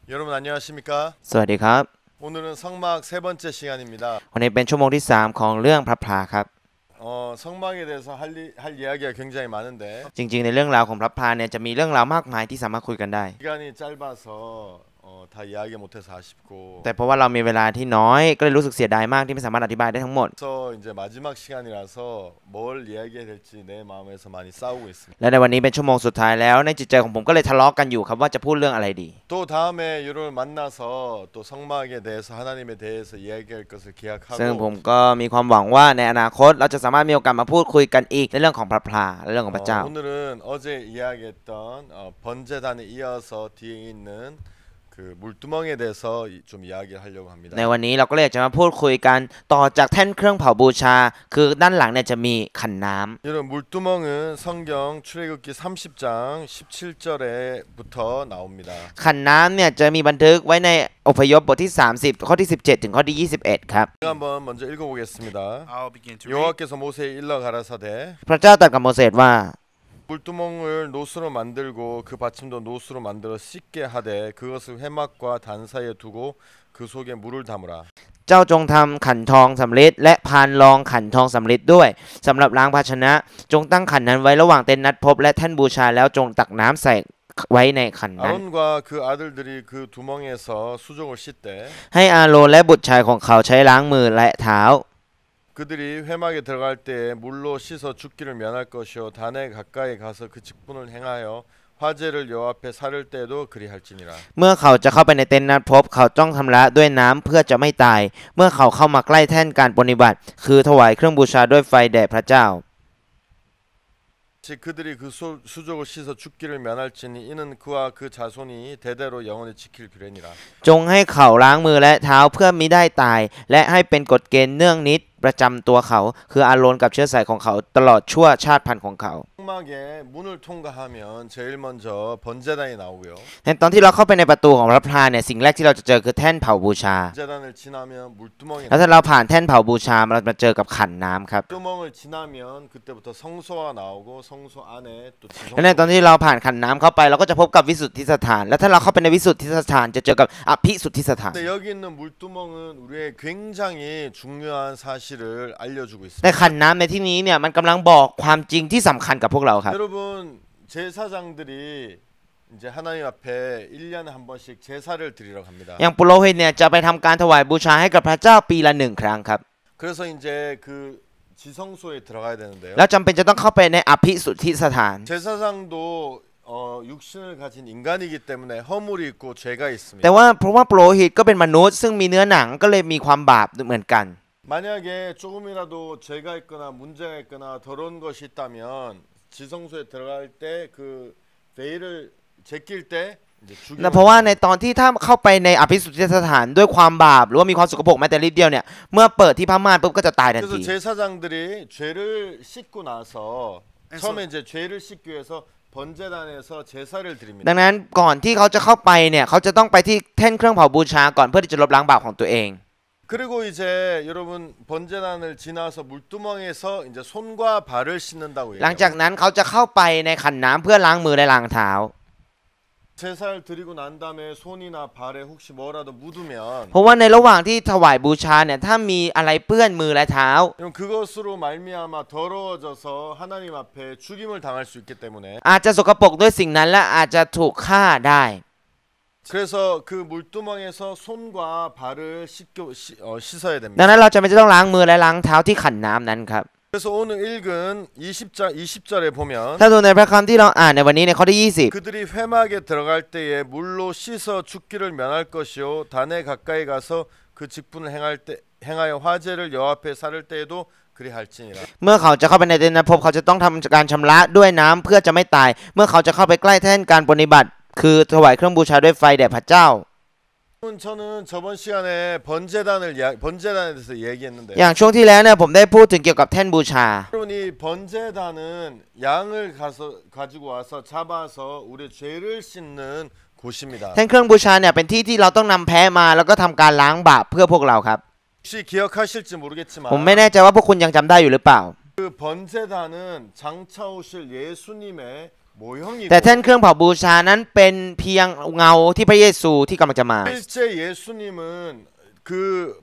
여러분 안녕하십니까? สวัสดีครับ 오늘은 성막 세 번째 시간입니다. วันนี้เป็นชั่วโมงที่3ของเรื่องพระพลาครับ 성막에 대해서 할 이야기가 굉장히 많은데 จริงๆในเรื่องราวของพระพลาเนี่ยจะมีเรื่องราวมากมายที่สามารถคุยกันได้ 시간이 짧아서 다 이야기 못해서 아쉽고 แต่เพราะว่าเรามีเวลาที่น้อยก็เลยรู้สึกเสียดายมากที่ไม่สามารถอธิบายได้ทั้งหมด 그래서 이제 마지막 시간이라서 뭘 이야기해야 될지 내 마음에서 많이 싸우고 있습니다. และในวันนี้เป็นชั่วโมงสุดท้ายแล้วในจิตใจของผมก็เลยทะเลาะกันอยู่ครับว่าจะพูดเรื่องอะไรดี 또 다음에 여러분 만나서 또 성막에 대해서 하나님에 대해서 이야기할 것을 ซึ่งผม 기약하고 ก็มีความหวังว่าในอนาคตเราจะสามารถมีโอกาสมาพูดคุยกันอีกในเรื่องของพระพลาและเรื่องของพระเจ้า 오늘은 어제 이야기했던 번제단에 이어서 뒤에 있는 그 물두멍에 대해서 좀 이야기를 하려고 합니다. ในวันนี้เราก็เลยอยากจะมาพูดคุยกันต่อจากแท่นเครื่องเผาบูชาคือด้านหลังเนี่ยจะมีขันน้ำ 여러분 물두멍은 성경 출애굽기 30장 17절에부터 나옵니다. ขันน้ำเนี่ยจะมีบันทึกไว้ในอพยพบทที่30ข้อที่17ถึงข้อที่21ครับ 제가 한번 먼저 읽어보겠습니다. I'll begin to read. 여호와께서 모세에 일러 가라사대 พระเจ้าตรัสกับโมเสสว่า 물두멍을 노수로 만들고 그 받침도 노수로 만들어 씻게 하되 그것을 회막과 단 사이에 두고 그 속에 물을 담으라. เจ้าจงทำขันทองสำริดและพานรองขันทองสำริดด้วยสำหรับล้างภาชนะจงตั้งขันนั้นไว้ระหว่างเต็นท์นัดพบและแท่นบูชาแล้วจงตักน้ำใส่ไว้ในขันนั้น 아론과 그 아들들이 그 두멍에서 수족을 씻되 ให้อาโรนและบุตรชายของเขาใช้ล้างมือและเท้า 그들이 회막에 들어갈 때 물로 씻어 죽기를 면할 것이요 단에 가까이 가서 그 직분을 행하여 화제를 여호와 앞에 사를 때에도 그리할지니라. เมื่อเขาจะเข้าไปในเต็นท์นัดพบเขาต้องชำระด้วยน้ำเพื่อจะไม่ตายเมื่อเขาเข้ามาใกล้แท่นการปฏิบัติคือถวายเครื่องบูชาด้วยไฟแด่พระเจ้า 그들이 그 수족을 씻어 죽기를 면할지니 이는 그와 그 자손이 대대로 영원히 지킬 규례니라. จงให้เขาล้างมือและเท้าเพื่อมิได้ตายและให้เป็นกฎเกณฑ์เนื่องนิดประจำตัวเขาคืออาโรนกับเชื้อสายของเขาตลอดชั่วชาติพันธุ์ของเขา 성막에 문을 통과하면 제일 먼저 번제단이 나오고요. ในตอนที่เราเข้าไปในประตูของพระพลาเนี่ยสิ่งแรกที่เราจะเจอคือแท่นเผาบูชา 번제단을 지나면 물두멍이 แล้วถ้าเราผ่านแท่นเผาบูชาเราจะเจอกับขันน้ำครับ 물두멍을 지나면 그때부터 성소가 나오고 성소 안에 또 และในตอนที่เราผ่านขันน้ำเข้าไปเราก็จะพบกับวิสุทธิสถานและถ้าเราเข้าไปในวิสุทธิสถานจะเจอกับอภิสุทธิสถาน 근데 여기 있는 물두멍은 우리의 굉장히 중요한 사실을 알려주고 แต่ 있습니다. ขันน้ำในที่นี้เนี่ยมันกำลังบอกความจริงที่สำคัญกับพวกเราครับ 여러분 제사장들이 이제 하나님 앞에 1년에 한 번씩 제사를 드리러 갑니다. อย่างปุโรหิตเนี่ยจะไปทำการถวายบูชาให้กับพระเจ้าปีละ1 ครั้งครับ 그래서 이제 그 지성소에 들어가야 되는데요. แล้วจำเป็นจะต้องเข้าไปในอภิสุทธิสถาน 제사장도 육신을 가진 인간이기 때문에 허물이 있고 죄가 แต่ 있습니다. ว่าเพราะว่าปุโรหิตก็เป็นมนุษย์ซึ่งมีเนื้อหนังก็เลยมีความบาปเหมือนกัน 만약에 조금이라도 죄가 있거나 문제가 있거나 더러운 것이 있다면 지성소에 들어갈 때 그 베일을 제낄 때 이제 และเพราะว่าในตอนที่ถ้าเข้าไปในอภิสุทธิสถานด้วยความบาปหรือว่ามีความสกปรกแม้แต่นิดเดียวเนี่ยเมื่อเปิดที่ผ้าม่านปุ๊บก็จะตายทัน 그래서 ที 제사장들이 죄를 씻고 나서 처음에 이제 죄를 씻기 위해서 번제단에서 제사를 드립니다. ดังนั้นก่อนที่เขาจะเข้าไปเนี่ยเขาจะต้องไปที่แท่นเครื่องเผาบูชาก่อนเพื่อที่จะลบล้างบาปของตัวเอง 그리고 이제 여러분 번제단을 지나서 물두멍에서 이제 손과 발을 씻는다고 หลังจาก 얘기해요. นั้นเขาจะเข้าไปในขันน้ำเพื่อล้างมือและล้างเท้า 제사를 드리고 난 다음에 손이나 발에 혹시 뭐라도 묻으면 เพราะว่าในระหว่างที่ถวายบูชาเนี่ยถ้ามีอะไรเปื้อนมือและเท้า 그것으로 말미암아 더러워져서 하나님 앞에 죽임을 당할 수 있기 때문에 อาจจะสกปรกด้วยสิ่งนั้นและอาจจะถูกฆ่าได้ 그래서 그 물두멍에서 손과 발을 씻어야 ดัง 됩니다. นั้นเราจะไม่ต้องล้างมือและล้างเท้าที่ขันน้ำนั้นครับ 그래서 오늘 읽은 20절에 보면 ถ้าดูในพระคัมภีร์ที่เราอ่านในวันนี้ในข้อที่20 그들이 회막에 들어갈 때에 물로 씻어 죽기를 면할 것이요 단에 가까이 가서 그 직분을 행하여 화제를 여호와 앞에 사를 때에도 그리할지니라. เมื่อเขาจะเข้าไปในเต็นท์นัดพบเขาจะต้องทำการชำระด้วยน้ำเพื่อจะไม่ตายเมื่อเขาจะเข้าไปใกล้แท่นการปฏิบัติคือถวายเครื่องบูชาด้วยไฟแด่พระเจ้า 저는 저번 시간에 번제단에 대해서 얘기했는데 อย่างช่วงที่แล้วเนี่ยผมได้พูดถึงเกี่ยวกับแท่นบูชา 여러분 이 번제단은 양을 가지고 와서 잡아서 우리 죄를 씻는 곳입니다. แท่นเครื่องบูชาเนี่ยเป็นที่ที่เราต้องนำแพะมาแล้วก็ทำการล้างบาปเพื่อพวกเราครับ 혹시 기억하실지 모르겠지만 ผมไม่แน่ใจว่าพวกคุณยังจำได้อยู่หรือเปล่า 그 번제단은 장차 오실 예수님의 모형이고 แต่แท่นเครื่องเผาบูชานั้นเป็นเพียงเงาที่พระเยซูที่กำลังจะมา 실제 예수님은 그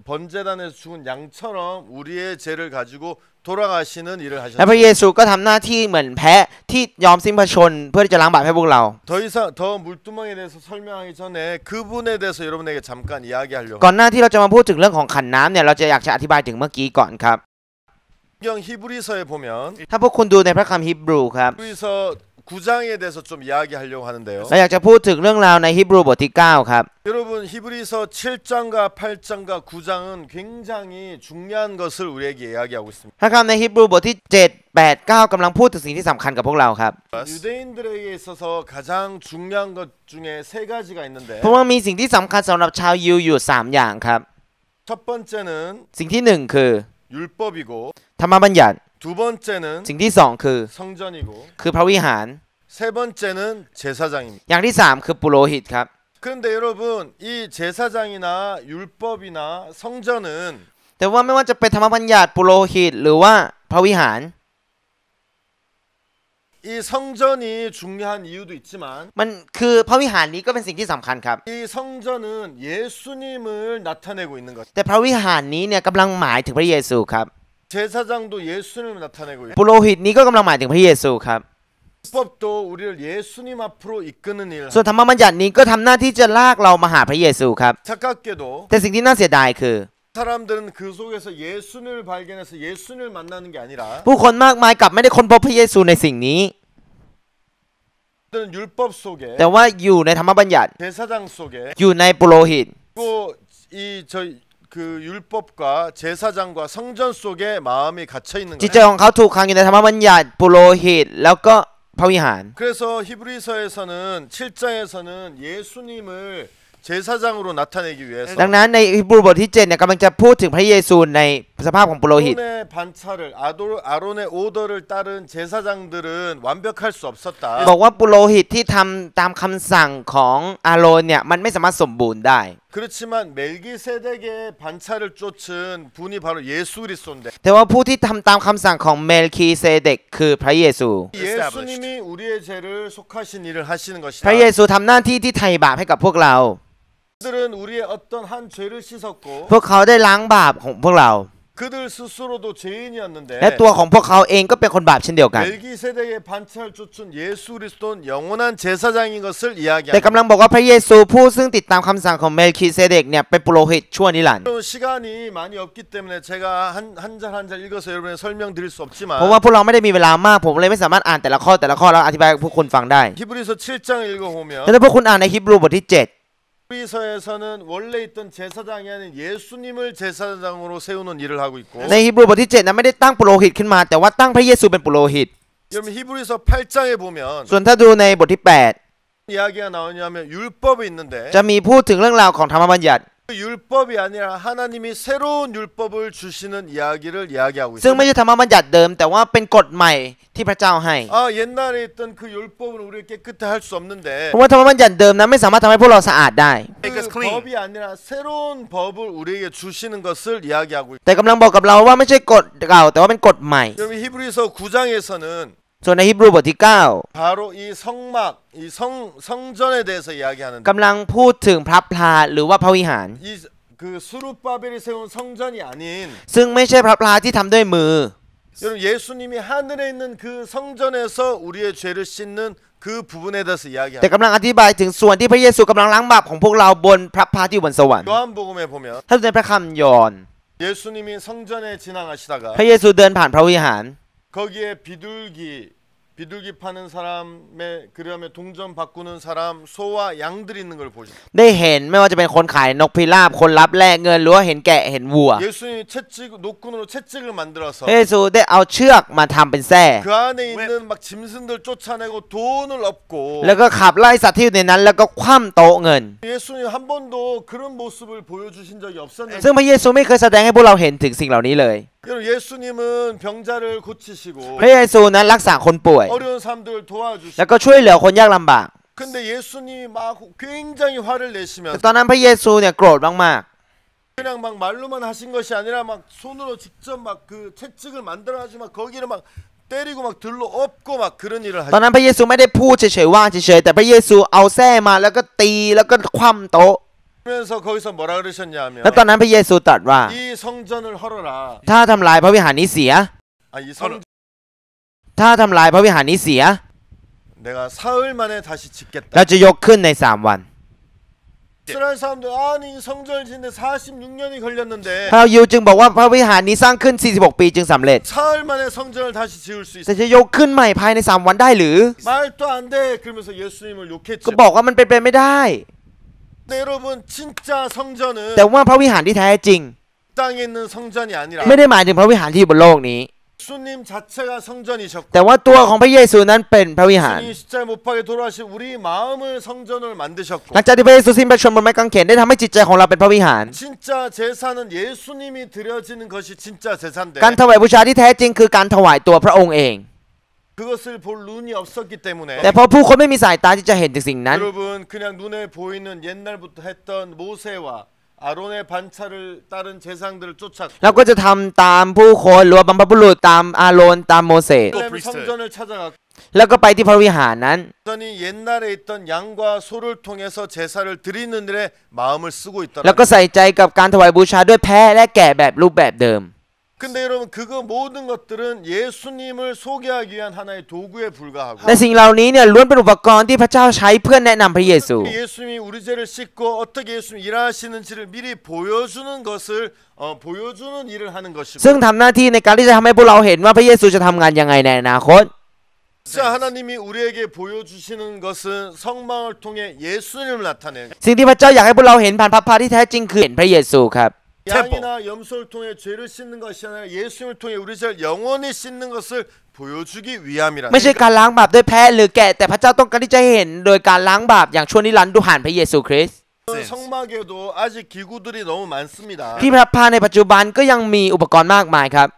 번제단에서 죽은 양처럼 우리의 죄를 가지고 돌아가시는 일을 และพระ 하셨어요. เยซูก็ทำหน้าที่เหมือนแพะที่ยอมสิ้นพระชนเพื่อที่จะล้างบาปให้พวกเรา 더 이상 더 물두멍에 대해서 설명하기 전에 그분에 대해서 여러분에게 잠깐 이야기하려고 ก่อนหน้าที่เราจะมาพูดถึงเรื่องของขันน้ำเนี่ยเราจะอยากจะอธิบายถึงเมื่อกี้ก่อนครับ 성경 히브리서에 보면 ถ้าพวกคุณดูในพระคัมภีร์ฮีบรูครับ 히브리서 9장에 대해서 좀 이야기하려고 하는데요. เราอยากจะพูดถึงเรื่องราวในฮีบรูบทที่9ครับ 여러분 히브리서 7장과 8장과 9장은 굉장히 중요한 것을 우리에게 이야기하고 있습니다. พระคัมภีร์ในฮีบรูบทที่7 8 9กำลังพูดถึงสิ่งที่สำคัญกับพวกเราครับ 유대인들에게 있어서 가장 중요한 것 중에 세 가지가 있는데 เพราะว่ามีสิ่งที่สำคัญสำหรับชาวยิวอยู่3อย่างครับ 첫 번째는 สิ่งที่1คือ 율법이고 ธรรมบัญญัติ 두 번째는 สิ่งที่2คือ 성전이고 คือพระวิหาร 세 번째는 제사장입니다. อย่างที่3คือปุโรหิตครับ 그런데 여러분 이 제사장이나 율법이나 성전은 แต่ว่าไม่ว่าจะเป็นธรรมบัญญัติปุโรหิตหรือว่าพระวิหาร 이 성전이 중요한 이유도 있지만 มันคือพระวิหารนี้ก็เป็นสิ่งที่สำคัญครับ 이 성전은 예수님을 나타내고 있는 것. แต่พระวิหารนี้เนี่ยกำลังหมายถึงพระเยซูครับ 제사장도 예수님을 나타내고 있고 ปุโรหิตนี้ก็กำลังหมายถึงพระเยซูครับ 율법도 우리를 예수님 앞으로 이끄는 일. ส่วนธรรมบัญญัตินี้ก็ทำหน้าที่จะลากเรามาหาพระเยซูครับ 착각게도 แต่สิ่งที่น่าเสียดายคือ 사람들은 그 속에서 예수님을 발견해서 예수님을 만나는 게 아니라 ผู้คนมากมายกลับไม่ได้ค้นพบพระเยซูในสิ่งนี้ 율법 속에 แต่ว่าอยู่ในธรรมบัญญัติ 제사장 속에 อยู่ในปุโรหิต 또 이 저희 그 율법과 제사장과 성전 속에 마음이 갇혀 있는 จิตใจ 거예요. ของเขาถูกขังอยู่ในธรรมบัญญัติปุโรหิตแล้วก็พระวิหาร 그래서 히브리서에서는 7장에서는 예수님을 제사장으로 나타내기 위해서 ดังนั้นในฮีบรูบทที่7เนี่ยกำลังจะพูดถึงพระเยซูในสภาพของปุโรหิต 아론의 반차를 아론의 오더를 따른 제사장들은 완벽할 수 없었다. บอกว่าปุโรหิตที่ทำตามคำสั่งของอาโรนเนี่ยมันไม่สามารถสมบูรณ์ได้ 그렇지만 멜기세덱의 반차를 쫓은 분이 바로 예수 그리스도인데 แต่ว่าผู้ที่ทำตามคำสั่งของเมลคีเซเดกคือพระเยซู 예수님이 우리의 죄를 속하신 일을 하시는 พ 것이다. ระเยซูทำหน้าที่ที่ไถ่บาปให้กับพวกเรา 그들은 우리의 어떤 한 죄를 씻었고 พวกเขาได้ล้างบาปของพวกเรา 그들 스스로도 และ 죄인이었는데 ตัวของพวกเขาเองก็เป็นคนบาปเช่นเดียวกัน 멜기세덱의 반차를 쫓은 예수 그리스도는 영원한 제사장인 것을 แต่ 이야기합니다. กำลังบอกว่าพระเยซูผู้ซึ่งติดตามคำสั่งของเมลคีเซเดกเนี่ยเป็นปุโรหิตชั่วนิรันดร์ 여러분, 시간이 많이 없기 때문에 제가 한 절 한 절 읽어서 여러분에 설명드릴 수 เพราะ 없지만 ว่าพวกเราไม่ได้มีเวลามากผมเลยไม่สามารถอ่านแต่ละข้อแล้วอธิบายให้พวกคุณฟังได้ 히브리서 7장 읽어보면 แล้วถ้าพวกคุณอ่านในฮีบรูบทที่7 히브리서에서는 원래 있던 제사장이 아닌 예수님을 제사장으로 세우는 일을 하고 있고 ในฮีบรูบทที่7นั้นไม่ได้ตั้งปุโรหิตขึ้นมาแต่ว่าตั้งพระเยซูเป็นปุโรหิต 여러분 히브리서 8장에 보면 ส่วนถ้าดูในบทที่ 이야기가 나오냐면 율법이 있는데 8 จะมีพูดถึงเรื่องราวของธรรมบัญญัติ 그 율법이 아니라 하나님이 새로운 율법을 주시는 이야기를 이야기하고 ซึ่งไม่ 있습니다. ใช่ธรรมบัญญัติเดิมแต่ว่าเป็นกฎใหม่ที่พระเจ้าให้ 아 옛날에 있던 그 율법은 우리가 깨끗해 할 수 없는데 เพราะว่าธรรมบัญญัติเดิมนั้นไม่สามารถทำให้พวกเราสะอาดได้ 그 법이 아니라 새로운 법을 우리에게 주시는 것을 이야기하고 있습니다. แต่กำลังบอกกับเราว่าไม่ใช่กฎเก่าแต่ว่าเป็นกฎใหม่ 여러분 히브리서 9장에서는 ส่วนในฮีบรูบทที่ 바로 이 성막, 이 성전에 대해서 이야기하는데 9กำลังพูดถึงพระพลาหรือว่าพระวิหาร 이 그 수룹바벨이 세운 성전이 아닌 ซึ่งไม่ใช่พระพลาที่ทำด้วยมือ 여러분 예수님이 하늘에 있는 그 성전에서 우리의 죄를 씻는 그 부분에 대해서 แต่ 이야기합니다. กำลังอธิบายถึงส่วนที่พระเยซูกำลังล้างบาปของพวกเราบนพระพลาที่อยู่บนสวรรค์ 요한복음에 보면 ถ้าดูในพระคัมภีร์ยอห์น 예수님이 성전에 지나가시다가 พระเยซูเดินผ่านพระวิหาร 거기에 비둘기 파는 사람의 그다음에 동전 바꾸는 사람 소와 양들이 있는 걸 보죠. ได้เห็นไม่ว่าจะเป็นคนขายนกพิราบคนรับแลกเงินหรือว่าเห็นแกะเห็นวัว 예수님이 노끈으로 채찍을 만들어서 พระเยซูได้เอาเชือกมาทำเป็นแส้ 그 안에 있는 막 짐승들 쫓아내고 돈을 엎고 แล้วก็ขับไล่สัตว์ที่อยู่ในนั้นแล้วก็คว่ำโต๊ะเงิน 예수님 한 번도 그런 모습을 보여주신 적이 없었는데 ซึ่งพระเยซูไม่เคยแสดงให้พวกเราเห็นถึงสิ่งเหล่านี้เลย 여러분 예수님은 병자를 고치시고 พระเยซูนั้นรักษาคนป่วย 어려운 사람들을 แล้ว 도와주시고 ก็ช่วยเหลือคนยากลำบาก 근데 예수님이 막 굉장히 화를 แต่ 내시면서 ตอนนั้นพระเยซูเนี่ยโกรธมาก 그냥 막 말로만 하신 것이 아니라 막 손으로 직접 막 그 채찍을 만들어가지고 막 거기를 막 때리고 막 들로 엎고 막 그런 일을 ตอน 하죠. นั้นพระเยซูไม่ได้พูดเฉยๆว่าเฉยๆแต่พระเยซูเอาแส้มาแล้วก็ตีแล้วก็คว่ำโต๊ะ 그러면서 거기서 뭐라 그러셨냐면 แล้วตอนนั้นพระเยซูตรัสว่า 이 성전을 헐어라. ถ้าทำลายพระวิหารนี้เสีย 이 성 ถ้าทำลายพระวิหารนี้เสีย 내가 사흘 만에 다시 짓겠다. เราจะยกขึ้นใน3 วัน 이스라엘 사람들 아니 성전을 짓는데 46년이 걸렸는데 พระยิวจึงบอกว่าพระวิหารนี้สร้างขึ้น46 ปีจึงสำเร็จ 사흘 만에 성전을 다시 지을 수 แต่ 있어. จะยกขึ้นใหม่ภายใน3 วันได้หรือ 말도 안 돼. 그러면서 예수님을 ก็ 욕했죠. บอกว่ามันเป็นไปไม่ได้ 근데 여러분 진짜 성전은 แต่ว่าพระวิหารที่แท้จริง 땅에 있는 성전이 아니라 ไม่ได้หมายถึงพระวิหารที่อยู่บนโลกนี้ 예수님 자체가 성전이셨고 แต่ว่าตัวของพระเยซูนั้นเป็นพระวิหาร 예수님이 십자가에 못 박에 돌아가신 우리 마음을 성전을 만드셨고 หลังจากที่พระเยซูสิ้นพระชนม์บนไม้กางเขนได้ทำให้จิตใจของเราเป็นพระวิหาร 진짜 제사는 예수님이 드려지는 것이 진짜 제사인데 การถวายบูชาที่แท้จริงคือการถวายตัวพระองค์เอง 그것을 볼 눈이 없었기 때문에 แต่เพราะผู้คนไม่มีสายตาที่จะเห็นถึงสิ่งนั้น 여러분 그냥 눈에 보이는 옛날부터 했던 모세와 아론의 반차를 따른 제사장들을 쫓았고 เราก็จะทำตามผู้คนหรือว่าบรรพบุรุษตามอาโรนตามโมเสส 성전을 찾아갔고 แล้วก็ไปที่พระวิหารนั้น 성전이 옛날에 있던 양과 소를 통해서 제사를 드리는 일에 마음을 쓰고 แล้วก็ 있더라. ใส่ใจกับการถวายบูชาด้วยแพะและแกะแบบรูปแบบเดิม 근데 여러분 그거 모든 것들은 예수님을 소개하기 위한 하나의 도구에 불과하고 แต่สิ่งเหล่านี้เนี่ยล้วนเป็นอุปกรณ์ที่พระเจ้าใช้เพื่อแนะนำพระเยซู 예수님이 우리 죄를 씻고 어떻게 예수님이 일하시는지를 미리 보여주는 것을 보여주는 일을 하는 것이고 ซึ่งทำหน้าที่ในการที่จะทำให้พวกเราเห็นว่าพระเยซูจะทำงานยังไงในอนาคต 진짜 하나님이 우리에게 보여주시는 것은 성망을 통해 예수님을 나타내는 สิ่งที่พระเจ้าอยากให้พวกเราเห็นผ่านพระพาที่แท้จริงคือเห็นพระเยซูครับ 양이나 염소를 통해 죄를 씻는 것이 아니라 예수님을 통해 우리 죄를 영원히 씻는 것을 보여주기 위함이라. ไม่ใช่การล้างบาปด้วยแพะหรือแกะแต่พระเจ้าต้องการที่จะเห็นโดยการล้างบาปอย่างชั่วนิรันดร์ด้วยผ่านพระเยซูคริสต์ 성막에도 아직 기구들이 너무 많습니다. ที่พระพาในปัจจุบันก็ยังมีอุปกรณ์มากมายครับ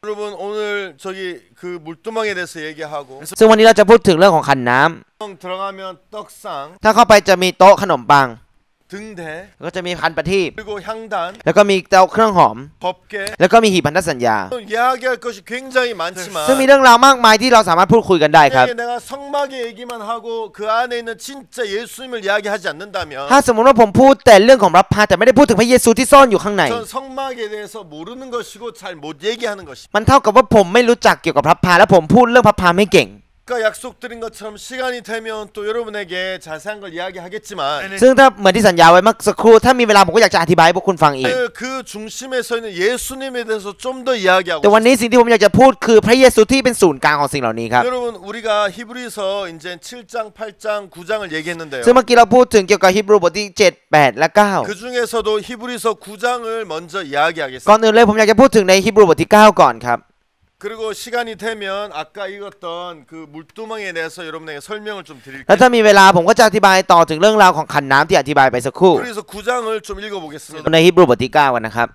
여러분 오늘 저기 그 물두멍에 대해서 얘기하고 ซึ่งวันนี้เราจะพูดถึงเรื่องของขันน้ำ 들어가면 떡상, ถ้าเข้าไปจะมีโต๊ะขนมปัง 등대, ก็จะมีพันประทีป 그리고 향단, แล้วก็มีเตาเครื่องหอม 법계. แล้วก็มีหีบพันธสัญญา 이야기할 것이 굉장히 많지만 ซึ่งมีเรื่องราวมากมายที่เราสามารถพูดคุยกันได้ครับ 내가 성막의 얘기만 하고 그 안에 있는 진짜 예수님을 이야기하지 않는다면 ถ้าสมมติว่าผมพูดแต่เรื่องของพระพาแต่ไม่ได้พูดถึงพระเยซูที่ซ่อนอยู่ข้างใน 전 성막에 대해서 모르는 것이고 잘 못 얘기하는 것입니다. มันเท่ากับว่าผมไม่รู้จักเกี่ยวกับพระพาและผมพูดเรื่องพระพาไม่เก่ง 아까 약속드린 것처럼 시간이 되면 또 여러분에게 자세한 걸 이야기하겠지만 ซึ่งถ้าเหมือนที่สัญญาไว้เมื่อสักครู่ถ้ามีเวลาผมก็อยากจะอธิบายให้พวกคุณฟังอีก 그 중심에 서 있는 예수님에 대해서 좀 더 이야기하고 แต่วันนี้สิ่งที่ผมอยากจะพูดคือพระเยซูที่เป็นศูนย์กลางของสิ่งเหล่านี้ครับ 여러분 우리가 히브리서 이제 7장, 8장, 9장을 얘기했는데요. ซึ่งเมื่อกี้เราพูดถึงเกี่ยวกับฮีบรูบทที่7 8 และ 그 중에서도 히브리서 9장을 먼저 9 이야기하겠습니다. ก่อนอื่นเลยผมอยากจะพูดถึงในฮีบรูบทที่9ก่อนครับ 그리고 시간이 되면 아까 읽었던 그 물두멍에 대해서 여러분에게 설명을 좀 แล้ว 드릴게요. ถ้ามีเวลาผมก็จะอธิบายต่อถึงเรื่องราวของขันน้ำที่อธิบายไปสักครู่ 그래서 9장을 좀 읽어보겠습니다. ในฮีบรูบทที่9กันนะครับ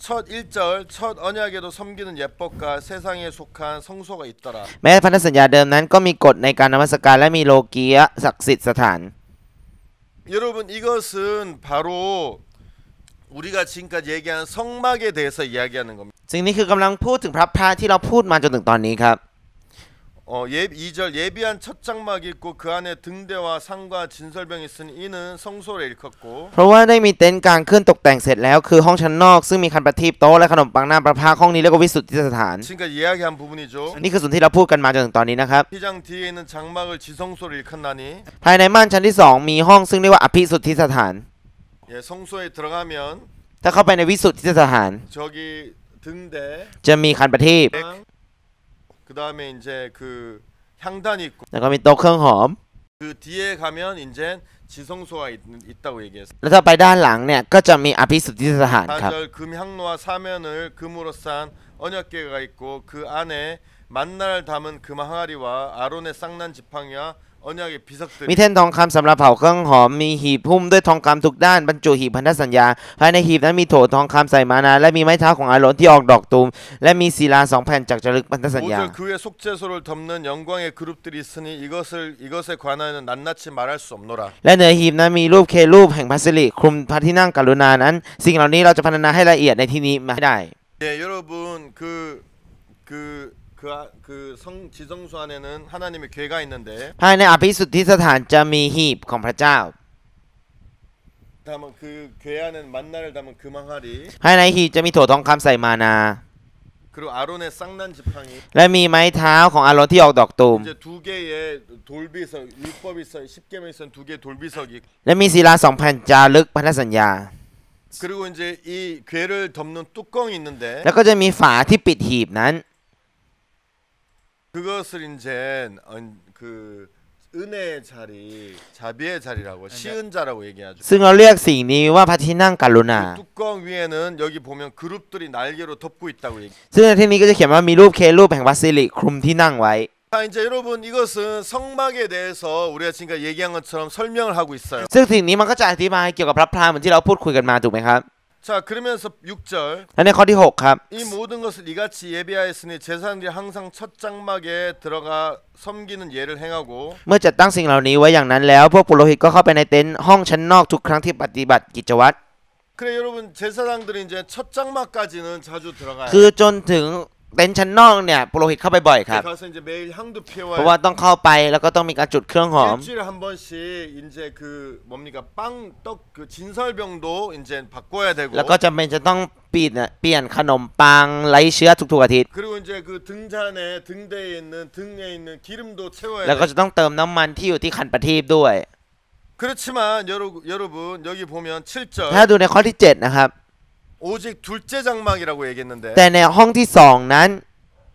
첫 1절 첫 언약에도 섬기는 예법과 세상에 속한 성소가 있더라. แม้พันธสัญญาเดิมนั้นก็มีกฎในการนมัสการและมีโลกียศักดิ์สิทธิ์สถาน 여러분 이것은 바로 우리가 지금까지 얘기한 성막에 대해서 이야기하는 겁니다. สิ่งนี้คือกำลังพูดถึงพระพาที่เราพูดมาจนถึงตอนนี้ครับ 2절 예비한 첫 장막이 있고 그 안에 등대와 상과 진설병이 있으니 이는 성소를 일컫고 เพราะว่าได้มีเต็นท์กลางขึ้นตกแต่งเสร็จแล้วคือห้องชั้นนอกซึ่งมีคันประทีปโต๊ะและขนมปังหน้าพระพาห้องนี้เรียกว่าวิสุทธิสถาน 지금까지 이야기한 부분이죠. นี่คือส่วนที่เราพูดกันมาจนถึงตอนนี้นะครับ 피장 뒤에 있는 장막을 지성소를 일컫나니 ภายในม่านชั้นที่2มีห้องซึ่งเรียกว่าอภิสุทธิสถาน 예, 성소에 들어가면 ถ้าเข้าไปในวิสุทธิสถาน 저기 등대 จะมีคันประทีป 그 다음에 이제 그 향단이 있고 แล้วก็มีโต๊ะเครื่องหอม 그 뒤에 가면 이제 지성소가 있다고 얘기했어요. แล้วถ้าไปด้านหลังเนี่ยก็จะมีอภิสุทธิสถานครับ 4절 금향로와 사면을 금으로 싼 언약궤가 있고 그 안에 만나를 담은 금 항아리와 아론의 쌍난 지팡이와 언약의 비석들 มีแท่นทองคำสำหรับเผาเครื่องหอมมีหีบหุ้มด้วยทองคำทุกด้านบรรจุหีบพันธสัญญาภายในหีบนั้นมีโถทองคำใส่มานาและมีไม้เท้าของอาโรนที่ออกดอกตูมและมีศิลา2 แผ่นจากจารึกพันธสัญญา 5절 그 위에 속죄소를 덮는 영광의 그룹들이 있으니 이것에 관하여는 낱낱이 말할 수 없노라. และเหนือหีบนั้นมีรูปเครูปแห่งพระสิริคลุมพระที่นั่งกรุณานั้นสิ่งเหล่านี้เราจะพรรณนาให้ละเอียดในที่นี้ไม่ได้ 예, 여러분 그 그 지성소 안에는 하나님의 궤가 있는데 ภายในอภิสุทธิสถานจะมีหีบของพระเจ้า 담은 그 궤 안에는 만나를 담은 금항아리 ภายในหีบจะมีโถทองคำใส่มานา 그리고 아론의 쌍난 지팡이 และมีไม้เท้าของอาโรนที่ออกดอกตูม 이제 두 개의 돌비석 율법이 있어 10계명에 있어 두 개의 돌비석이 และมีศิลาสองแผ่นจารึกพันธสัญญา 그리고 이제 이 궤를 덮는 뚜껑이 있는데 แล้วก็จะมีฝาที่ปิดหีบนั้น 그것을 이제 그 은혜의 자리, 자비의 자리라고 시은 자라고 얘기하죠. ซึ่งเราเรียกสิ่งนี้ว่าพระที่นั่งกรุณา 그 뚜껑 위에는 여기 보면 그룹들이 날개로 덮고 있다고 얘기. ซึ่งในที่นี้ก็จะเขียนว่ามีรูปเครูปแห่งวัสซิลิคลุมที่นั่งไว้ 자, 이제 여러분 이것은 성막에 대해서 우리가 지금 얘기한 것처럼 설명을 하고 있어요. ซึ่งสิ่งนี้มันก็จะอธิบายเกี่ยวกับพระพรามเหมือนที่เราพูดคุยกันมาถูกไหมครับ 자, 그러면서 6절 และในข้อที่ 6 ครับ 이 모든 것을 이같이 예비하였으니 제사장들이 항상 첫 장막에 들어가 섬기는 예를 행하고 เมื่อจัดตั้งสิ่งเหล่านี้ไว้อย่างนั้นแล้วพวกปุโรหิตก็เข้าไปในเต็นท์ห้องชั้นนอกทุกครั้งที่ปฏิบัติกิจวัตร 그래 여러분 제사장들이 이제 첫 장막까지는 자주 들어가요. คือจนถึงเต็นท์ชั้นนอกเนี่ยปุโรหิตเข้าไปบ่อยครับ 가서 이제 매일 향도 เพราะว่า 피워요. ต้องเข้าไปแล้วก็ต้องมีการจุดเครื่องหอม 일주일에 한 번씩 이제 그 뭡니까 빵떡 그 진설병도 이제 바꿔야 되고 แล้วก็จำเป็นจะต้องเปลี่ยนขนมปังไร้เชื้อทุกๆอาทิตย์ 그리고 이제 그 등잔에 등대에 있는 등에 있는 기름도 채워야 แล้ว 돼. ก็จะต้องเติมน้ำมันที่อยู่ที่คันประทีปด้วย 그렇지만 여러분 여기 보면 ถ้า 7절 ดูในข้อที่ 7 นะครับ 오직 둘째 장막이라고 얘기했는데 แต่ในห้องที่ 2 นั้น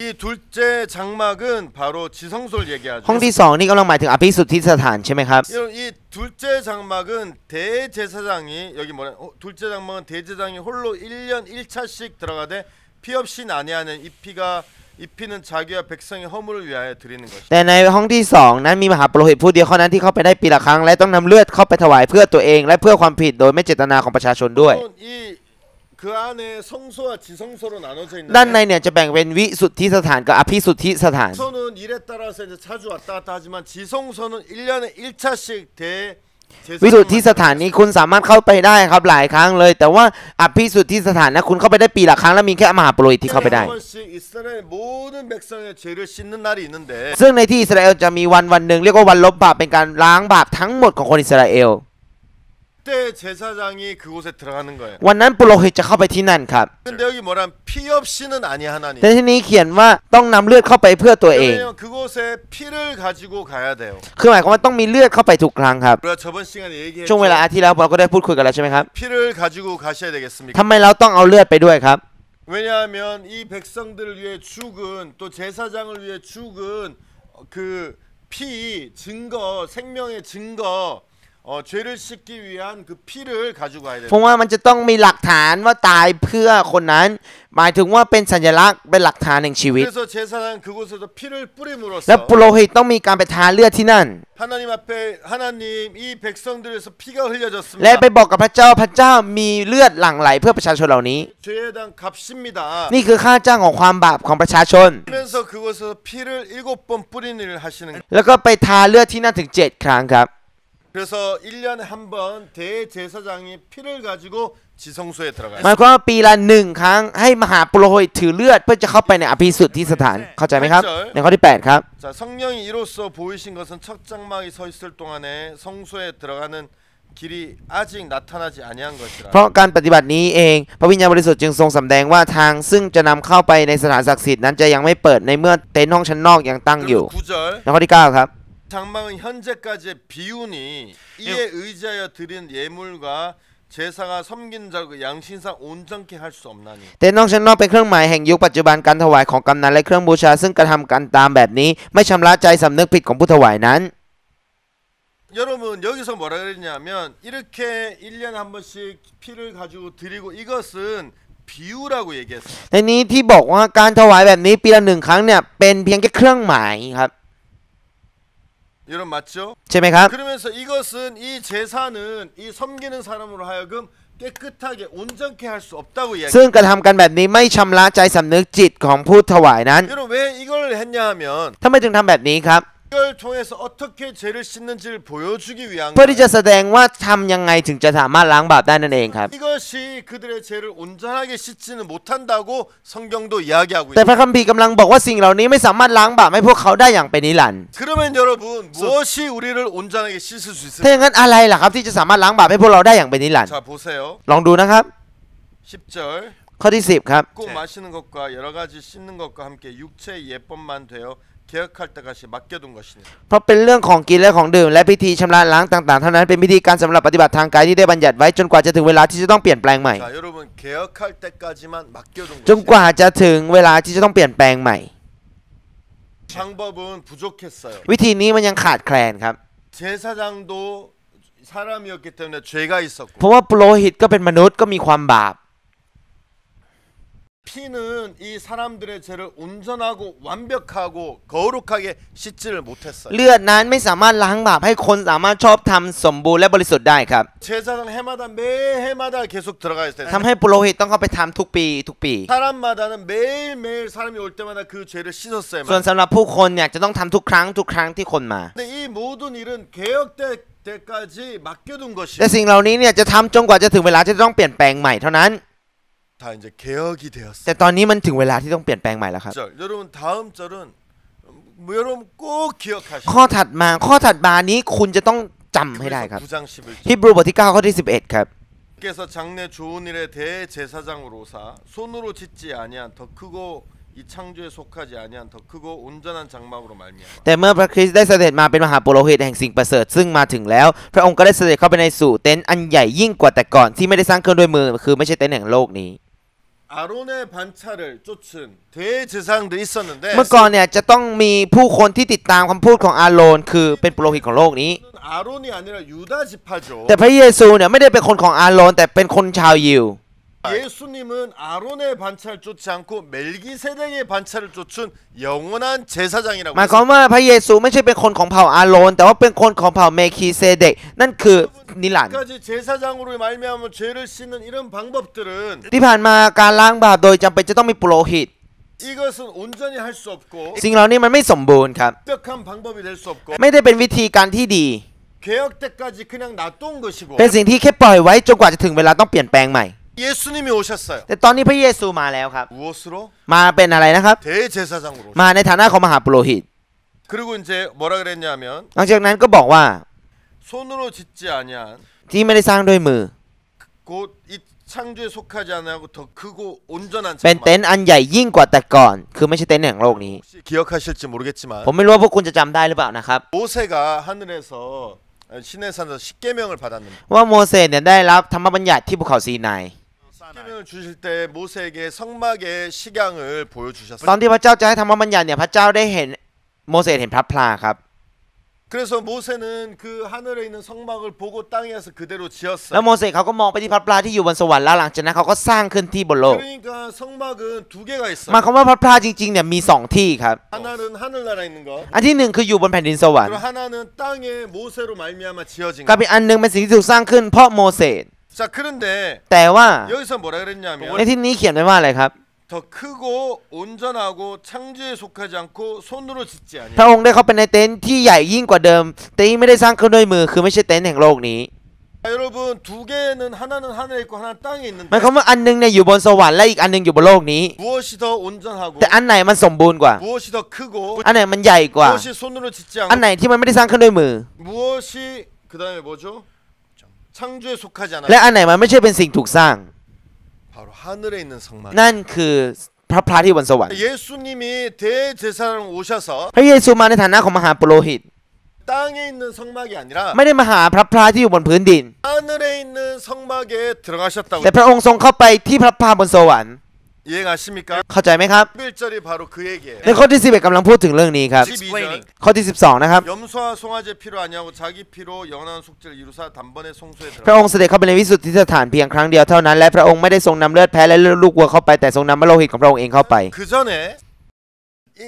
이 둘째 장막은 바로 지성소를 얘기하죠. ห้องที่ 2 นี่กำลังหมายถึงอภิสุทธิสถานใช่ไหมครับ 이 둘째 장막은 대제사장이 여기 뭐냐? 둘째 장막은 대제사장이 홀로 1년 1차씩 들어가되 피 없이 난해하는 이 피는 자기와 백성의 허물을 위하여 드리는 것이다. แต่ในห้องที่ 2 นั้นมีมหาปุโรหิตผู้เดียวเท่านั้นที่เข้าไปได้ปีละครั้งและต้องนำเลือดเข้าไปถวายเพื่อตัวเองและเพื่อความผิดโดยไม่เจตนาของประชาชนด้วย 그 안에 성소와 지성소로 나눠져 ด้านใน 있는데 เนี่ยจะแบ่งเป็นวิสุทธิสถานกับอภิสุทธิสถาน 성소는 일에 따라서 이제 자주 왔다 갔다 하지만 지성소는 1년에 1차씩 วิสุทธิสถานนี้คุณสามารถเข้าไปได้ครับหลายครั้งเลย แต่ว่าอภิสุทธิสถานนะคุณเข้าไปได้ปีละครั้งและมีแค่มหาปุโรหิตที่เข้าไปได้ 한 번씩 이스라엘 모든 백성의 죄를 씻는 날이 있는데 ซึ่งในที่อิสราเอลจะมีวันหนึ่งเรียกว่าวันลบบาปเป็นการล้างบาปทั้งหมดของคนอิสราเอล 그때 제사장이 그곳에 들어가는 거예요. วันนั้นปุโรหิตจะเข้าไปที่นั่นครับ 근데 여기 뭐란 피 없이는 아니 하나님. แต่ที่นี้เขียนว่าต้องนำเลือดเข้าไปเพื่อตัวเอง 왜냐면 그곳에 피를 가지고 가야 돼요. คือหมายความว่าต้องมีเลือดเข้าไปทุกครั้งครับ 우리가 저번 시간에 ช่วงเวลา 얘기했죠. ที่แล้วเราก็ได้พูดคุยกันแล้วใช่ไหมครับ 피를 가지고 가셔야 되겠습니까? ทำไมเราต้องเอาเลือดไปด้วยครับ 왜냐하면 이 백성들을 위해 죽은 또 제사장을 위해 죽은 그 피 증거 생명의 증거 죄를 씻기 위한 그 피를 가지고 가야 เพราะ 돼요. ว่ามันจะต้องมีหลักฐานว่าตายเพื่อคนนั้น หมายถึงว่าเป็นสัญลักษณ์เป็นหลักฐานแห่งชีวิต 그래서 제사장 그곳에서 피를 และ 뿌림으로써 ปุโรหิตต้องมีการไปทาเลือดที่นั่น 하나님 앞에 하나님 이 백성들에서 피가 และ 흘려졌습니다. ไปบอกกับพระเจ้ามีเลือดหลั่งไหลเพื่อประชาชนเหล่านี้ 죄에 대한 값입니다. นี่คือค่าจ้างของความบาปของประชาชน 그러면서 그곳에서 피를 7번 뿌리는 일을 하시는 거예요. แล้วก็ไปทาเลือดที่นั่นถึง 7 ครั้งครับ 그래서 1년에 한 번 대제사장이 피를 가지고 지성소에 ห 들어가요. มายความว่าปีละ1 ครั้งให้มหาปุโรหิตถือเลือดเพื่อจะเข้าไปในอภิสุทธิสถานเข้าใจไหมครับ ในข้อที่ 8 ครับ 자, 성령이 이로써 보이신 것은 첫 장막이 서 있을 동안에 성소에 들어가는 길이 아직 나타나지 아니한 것이라. เพราะการปฏิบัตินี้เองพระวิญญาณบริสุทธิ์จึงทรงสำแดงว่าทางซึ่งจะนำเข้าไปในสถานศักดิ์สิทธิ์นั้นจะยังไม่เปิดในเมื่อเต็นท์ห้องชั้นนอกยังตั้งอยู่ 그리고 9절 ในข้อที่ 9 ครับ 장막은 현재까지의 비운이 이에 의지하여 드린 예물과 제사가 섬기는 자를 양신상 온전케 할 수 없나니. เต็นท์ห้องชั้นนอกเป็นเครื่องหมายแห่งยุคปัจจุบันการถวายของกำนันและเครื่องบูชาซึ่งกระทำกันตามแบบนี้ไม่ชำระใจสำนึกผิดของผู้ถวายนั้น 여러분 여기서 뭐라 그랬냐면 이렇게 1년에 한 번씩 피를 가지고 드리고 이것은 비유라고 얘기했어요. ในนี้ที่บอกว่าการถวายแบบนี้ปีละ1 ครั้งเนี่ยเป็นเพียงแค่เครื่องหมายครับ 여러분 맞죠? ใช่ไหมครับ 그러면서 이것은 이 제사는 이 섬기는 사람으로 하여금 깨끗하게 온전케 할 수 없다고 ซึ่ง 이야기해요. กระทำกันแบบนี้ไม่ชำระใจสำนึกจิตของผู้ถวายนั้น 여러분 왜 이걸 했냐 하면 ทำไมถึงทำแบบนี้ครับ 이걸 통해서 어떻게 죄를 씻는지를 보여주기 위한 เพื่อที่จะ 거예요. แสดงว่าทำยังไงถึงจะสามารถล้างบาปได้นั่นเองครับ 이것이 그들의 죄를 온전하게 씻지는 못한다고 성경도 이야기하고 แต่ 있어요. พระคัมภีร์กำลังบอกว่าสิ่งเหล่านี้ไม่สามารถล้างบาปให้พวกเขาได้อย่างเป็นนิรันดร์ 그러면 여러분 무엇이 우리를 온전하게 씻을 수 ถ้าอ 있을까요? ย่างนั้นอะไรล่ะครับที่จะสามารถล้างบาปให้พวกเราได้อย่างเป็นนิรันดร์ 자 보세요. ลองดูนะครับ 10절 ข้อที่ 10 ครับ 먹고 마시는 것과 여러 가지 씻는 것과 함께 육체의 예법만 되어 개혁할 때까지 맡겨둔 것이니 เพราะเป็นเรื่องของกินและของดื่มและพิธีชำระล้างต่างๆเท่านั้นเป็นพิธีการสำหรับปฏิบัติทางกายที่ได้บัญญัติไว้จนกว่าจะถึงเวลาที่จะต้องเปลี่ยนแปลงใหม่ 자 여러분 개혁할 때까지만 맡겨둔 จนก 것이에요. ว่าจะถึงเวลาที่จะต้องเปลี่ยนแปลงใหม่ 방법은 부족했어요. วิธีนี้มันยังขาดแคลนครับ 제사장도 사람이었기 때문에 죄가 있었고 เพราะว่าปุโรหิตก็เป็นมนุษย์ก็มีความบาป 피는 이 사람들의 죄를 온전하고 완벽하고 거룩하게 씻지를 못했어요. เลือดนั้นไม่สามารถล้างบาปให้คนสามารถชอบทำสมบูรณ์และบริสุทธิ์ได้ครับ 제사장 해마다 매 해마다 계속 들어가야 됐어요. ทำให้ปุโรหิตต้องเข้าไปทำทุกปีทุกปี 사람마다는 매일매일 사람이 올 때마다 그 죄를 씻었어요. ส่วนสำหรับผู้คนเนี่ยจะต้องทำทุกครั้งที่คนมา 근데 이 모든 일은 개혁될 때까지 맡겨둔 แต่ 것이에요. สิ่งเหล่านี้เนี่ยจะทำจนกว่าจะถึงเวลาที่จะต้องเปลี่ยนแปลงใหม่เท่านั้น 다 이제 개혁이 되었어요. แต่ตอนนี้มันถึงเวลาที่ต้องเปลี่ยนแปลงใหม่แล้วครับ 절, 여러분 다음 절은 여러분 꼭 기억하시고 ข้อถัดมานี้คุณจะต้องจำให้ได้ครับ 9장 11절 ฮีบรูบทที่ 9 ข้อที่ 11 ครับ 께서 장래 좋은 일에 대제사장으로사 손으로 짓지 아니한 더 크고 이 창조에 속하지 아니한 더 크고 온전한 장막으로 말미암아 แต่เมื่อพระคริสต์ได้เสด็จมาเป็นมหาปุโรหิตแห่งสิ่งประเสริฐซึ่งมาถึงแล้ว พระองค์ก็ได้เสด็จเข้าไปในสู่เต็นท์อันใหญ่ยิ่งกว่าแต่ก่อนที่ไม่ได้สร้างขึ้นด้วยมือคือไม่ใช่เต็นท์แห่งโลกนี้ 아론의 반차를 쫓은 대제사장들이 있었는데 เมื่อก่อนเนี่ยจะต้องมีผู้คนที่ติดตามคำพูดของอาโรนคือเป็นปุโรหิตของโลกนี้ 아론이 아니라 유다 지파죠. แต่พระเยซูเนี่ยไม่ได้เป็นคนของอาโรนแต่เป็นคนชาวยิว 예수님은 아론의 반차를 쫓지 않고 멜기세덱의 반차를 쫓은 영원한 제사장이라고 หมายความว่าพระเยซูไม่ใช่เป็นคนของเผ่าอาโรนแต่ว่าเป็นคนของเผ่าเมคีเซเดกนั่นคือนิรันดร์ 까지 제사장으로 말미암아 죄를 씻는 이런 방법들은 ที่ผ่านมาการล้างบาปโดยจำเป็นจะต้องมีปุโรหิต 이것은 온전히 할 수 없고 สิ่งเหล่านี้มันไม่สมบูรณ์ครับ 완벽한 방법이 될 수 없고 ไม่ได้เป็นวิธีการที่ดี 개혁 때까지 그냥 놔둔 것이고 เป็นสิ่งที่แค่ปล่อยไว้จนกว่าจะถึงเวลาต้องเปลี่ยนแปลงใหม่ 예수님이 오셨어요. แต่ตอนนี้พระเยซูมาแล้วครับ 무엇으로? มาเป็นอะไรนะครับ 대제사장으로. มาในฐานะของมหาปุโรหิต 그리고 이제 뭐라 그랬냐면 หลังจากนั้นก็บอกว่า 손으로 짓지 아니한 ที่ไม่ได้สร้างด้วยมือ 곧 이 창조에 속하지 않고 더 크고 온전한 เป็น 장막. เต็นท์อันใหญ่ยิ่งกว่าแต่ก่อน คือไม่ใช่เต็นท์แห่งโลกนี้ 혹시 기억하실지 모르겠지만 ผมไม่รู้ว่าพวกคุณจะจำได้หรือเปล่านะครับ 모세가 하늘에서 신의 산에서 십계명을 받았는데 ว่าโมเสสเนี่ยได้รับธรรมบัญญัติที่ภูเขาซีนาย 십계명을 주실 때 모세에게 성막의 식양을 ตอน 보여주셨어요. ที่พระเจ้าจะให้ธรรมบัญญัติเนี่ยพระเจ้าได้เห็นโมเสสเห็นพระพลาครับ 그래서 모세는 그 하늘에 있는 성막을 보고 땅에서 그대로 แล้ว 지었어요. โมเสสเขาก็มองไปที่พระพลาที่อยู่บนสวรรค์แล้วหลังจากนั้นเขาก็สร้างขึ้นที่บนโลก 그러니까 성막은 두 개가 หมาย 있어요. ความว่าพระพลาจริงๆเนี่ยมี2ที่ครับ 하나는 하늘나라에 있는 거, อันที่หนึ่งคืออยู่บนแผ่นดินสวรรค์ 그리고 하나는 땅에 모세로 말미암아 지어진 กับ 거. อีกอันหนึงเป็นสิ่งที่ถูกสร้างขึ้นเพราะโมเสส 자 그런데 แต่ว่า 여기서 뭐라 그랬냐면 ในที่นี้เขียนไว้ว่าอะไรครับ 더 크고 온전하고 창조에 속하지 않고 손으로 짓지 พระ 아니야. องค์ได้เข้าไปในเต็นท์ที่ใหญ่ยิ่งกว่าเดิมแต่ที่ไม่ได้สร้างขึ้นด้วยมือคือไม่ใช่เต็นท์แห่งโลกนี้ 여러분 두 개는 하나는 하늘에 있고 하나는 땅에 หมาย 있는데 ความว่าอันหนึงเนี่ยอยู่บนสวรรค์และอีกอันหนึงอยู่บนโลกนี้ 무엇이 더 온전하고 แต่อันไหนมันสมบูรณ์กว่า 무엇이 더 크고 อันไหนมันใหญ่กว่า 무엇이 손으로 짓지 อัน 않고 ไหนที่มันไม่ได้สร้างขึ้นด้วยมือ 무엇이 그다음에 뭐죠? 창조에 속하지 않아. และอันไหนมันไม่ใช่เป็นสิ่งถูกสร้าง 바로 하늘에 있는 성막. นั่นคือพระพลาที่บนสวรรค์ 예수님이 대제사장 오셔서 พระเยซูมาในฐานะของมหาปุโรหิต 땅에 있는 성막이 아니라 ไม่ได้มาหาพระพลาที่อยู่บนพื้นดิน 하늘에 있는 성막에 들어가셨다고. แต่พระองค์ทรงเข้าไปที่พระพลาบนสวรรค์ 이해가십니까? เข้าใจไหมครับ 11절이 바로 그 얘기예요. ในข้อที่11กำลังพูดถึงเรื่องนี้ครับ 12절. ข้อที่12นะครับ 염소와 송아지 피로 아니하고 자기 피로 영원한 속죄를 이루사 단번에 송수에 พระ 들어가. องค์เสด็จเข้าไปในวิสุทธิสถานเพียงครั้งเดียวเท่านั้นและพระองค์ไม่ได้ทรงนำเลือดแพะและเลือดลูกวัวเข้าไปแต่ทรงนำพระโลหิตของพระองค์เองเข้าไป 그 전에 이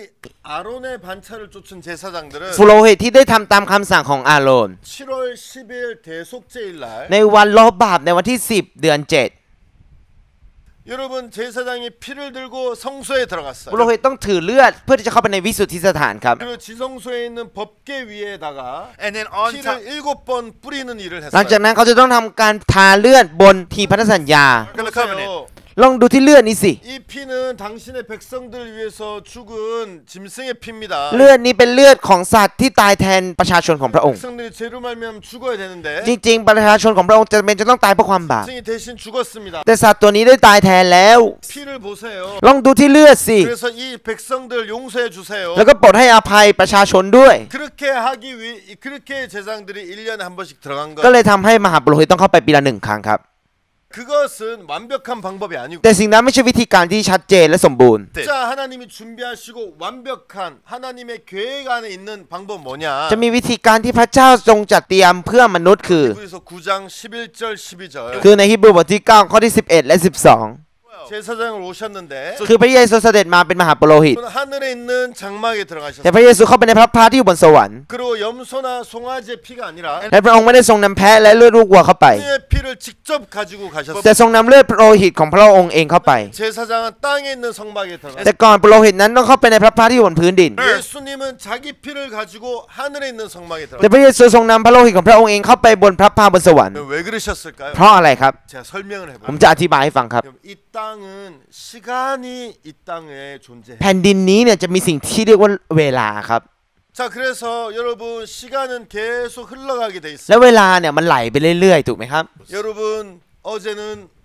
아론의 반차를 쫓은 제사장들은 ปุโรหิตที่ได้ทำตามคำสั่งของอาโรน 7월 10일 대속죄일 날 ในวันลบบาปในวันที่10 เดือน 7 여러분 제사장이 피를 들고 성소에 บุรุ 들어갔어요. ษต้องถือเลือดเพื่อที่จะเข้าไปในวิสุทธิสถานครับ 그리고 지성소에 있는 법궤 위에다가 And then on top, 피를 7번 뿌리는 일을 หลังจาก 했어요. นั้นเขาจะต้องทำการทาเลือดบนทีพันธสัญญา 보세요. ลองดูที่เลือดนี้สิ 이 피는 당신의 백성들 위해서 죽은 짐승의 피입니다. เลือดนี้เป็นเลือดของสัตว์ที่ตายแทนประชาชนของพระองค์ 백성들이 죄로 말미암아 죽어야 되는데 จริงๆ ประชาชนของพระองค์จะต้องตายเพราะความบาป 짐승이 대신 죽었습니다. แต่สัตว์ตัวนี้ได้ตายแทนแล้ว 피를 보세요. ลองดูที่เลือดสิ 그래서 이 백성들 용서해 주세요. แล้วก็โปรดให้อภัยประชาชนด้วย 그렇게 제사장들이 1년에 한 번씩 들어간 ก็ 거예요. เลยทำให้มหาปุโรหิตต้องเข้าไปปีละ1 ครั้งครับ 그것은 완벽한 방법이 아니고 แต่สิ่งนั้นไม่ใช่วิธีการที่ชัดเจนและสมบูรณ์ 진짜 하나님이 준비하시고 완벽한 하나님의 계획 안에 있는 방법 뭐냐? จะมีวิธีการที่พระเจ้าทรงจัดเตรียมเพื่อมนุษย์คือ 히브리서 9장 11절 12절 คือในฮีบรูบทที่ 9 ข้อที่ 11 และ 12 제사장을 오셨는데 คือพระเยซูเสด็จมาเป็นมหาปุโรหิต 하늘에 있는 장막에 แต่ 들어가셨어요. พระเยซูเข้าไปในพระพักตร์ที่อยู่บนสวรรค์ 그리고 염소나 송아지 피가 아니라 และพระองค์ไม่ได้ทรงนำแพะและเลือดลูกวัวเข้าไป 그의 피를 직접 가지고 แต่ 가셨어요. ทรงนำเลือดโลหิตของพระองค์เองเข้าไป 제사장은 땅에 있는 성막에 들어갔어요. แต่ก่อนปุโรหิตนั้นต้องเข้าไปในพระพักตร์ที่อยู่บนพื้นดิน 예수님은 자기 피를 가지고 하늘에 있는 성막에 แต่ 들어갔어요. พระเยซูทรงนำพระโลหิตของพระองค์เองเข้าไปบนพระพักตร์บนสวรรค์ 왜 그러셨을까요? เพราะอะไรครับ 제가 설명을 ผม 해볼게요. จะอธิบายให้ฟังครับ 이 땅은 시간이 이 땅에 존재해요. แผ่นดินนี้เนี่ยจะมีสิ่งที่เรียกว่าเวลาครับ 자, 그래서 여러분 시간은 계속 흘러가게 돼 และ 있어요. เวลาเนี่ยมันไหลไปเรื่อยๆถูกไหมครับ 여러분 어제는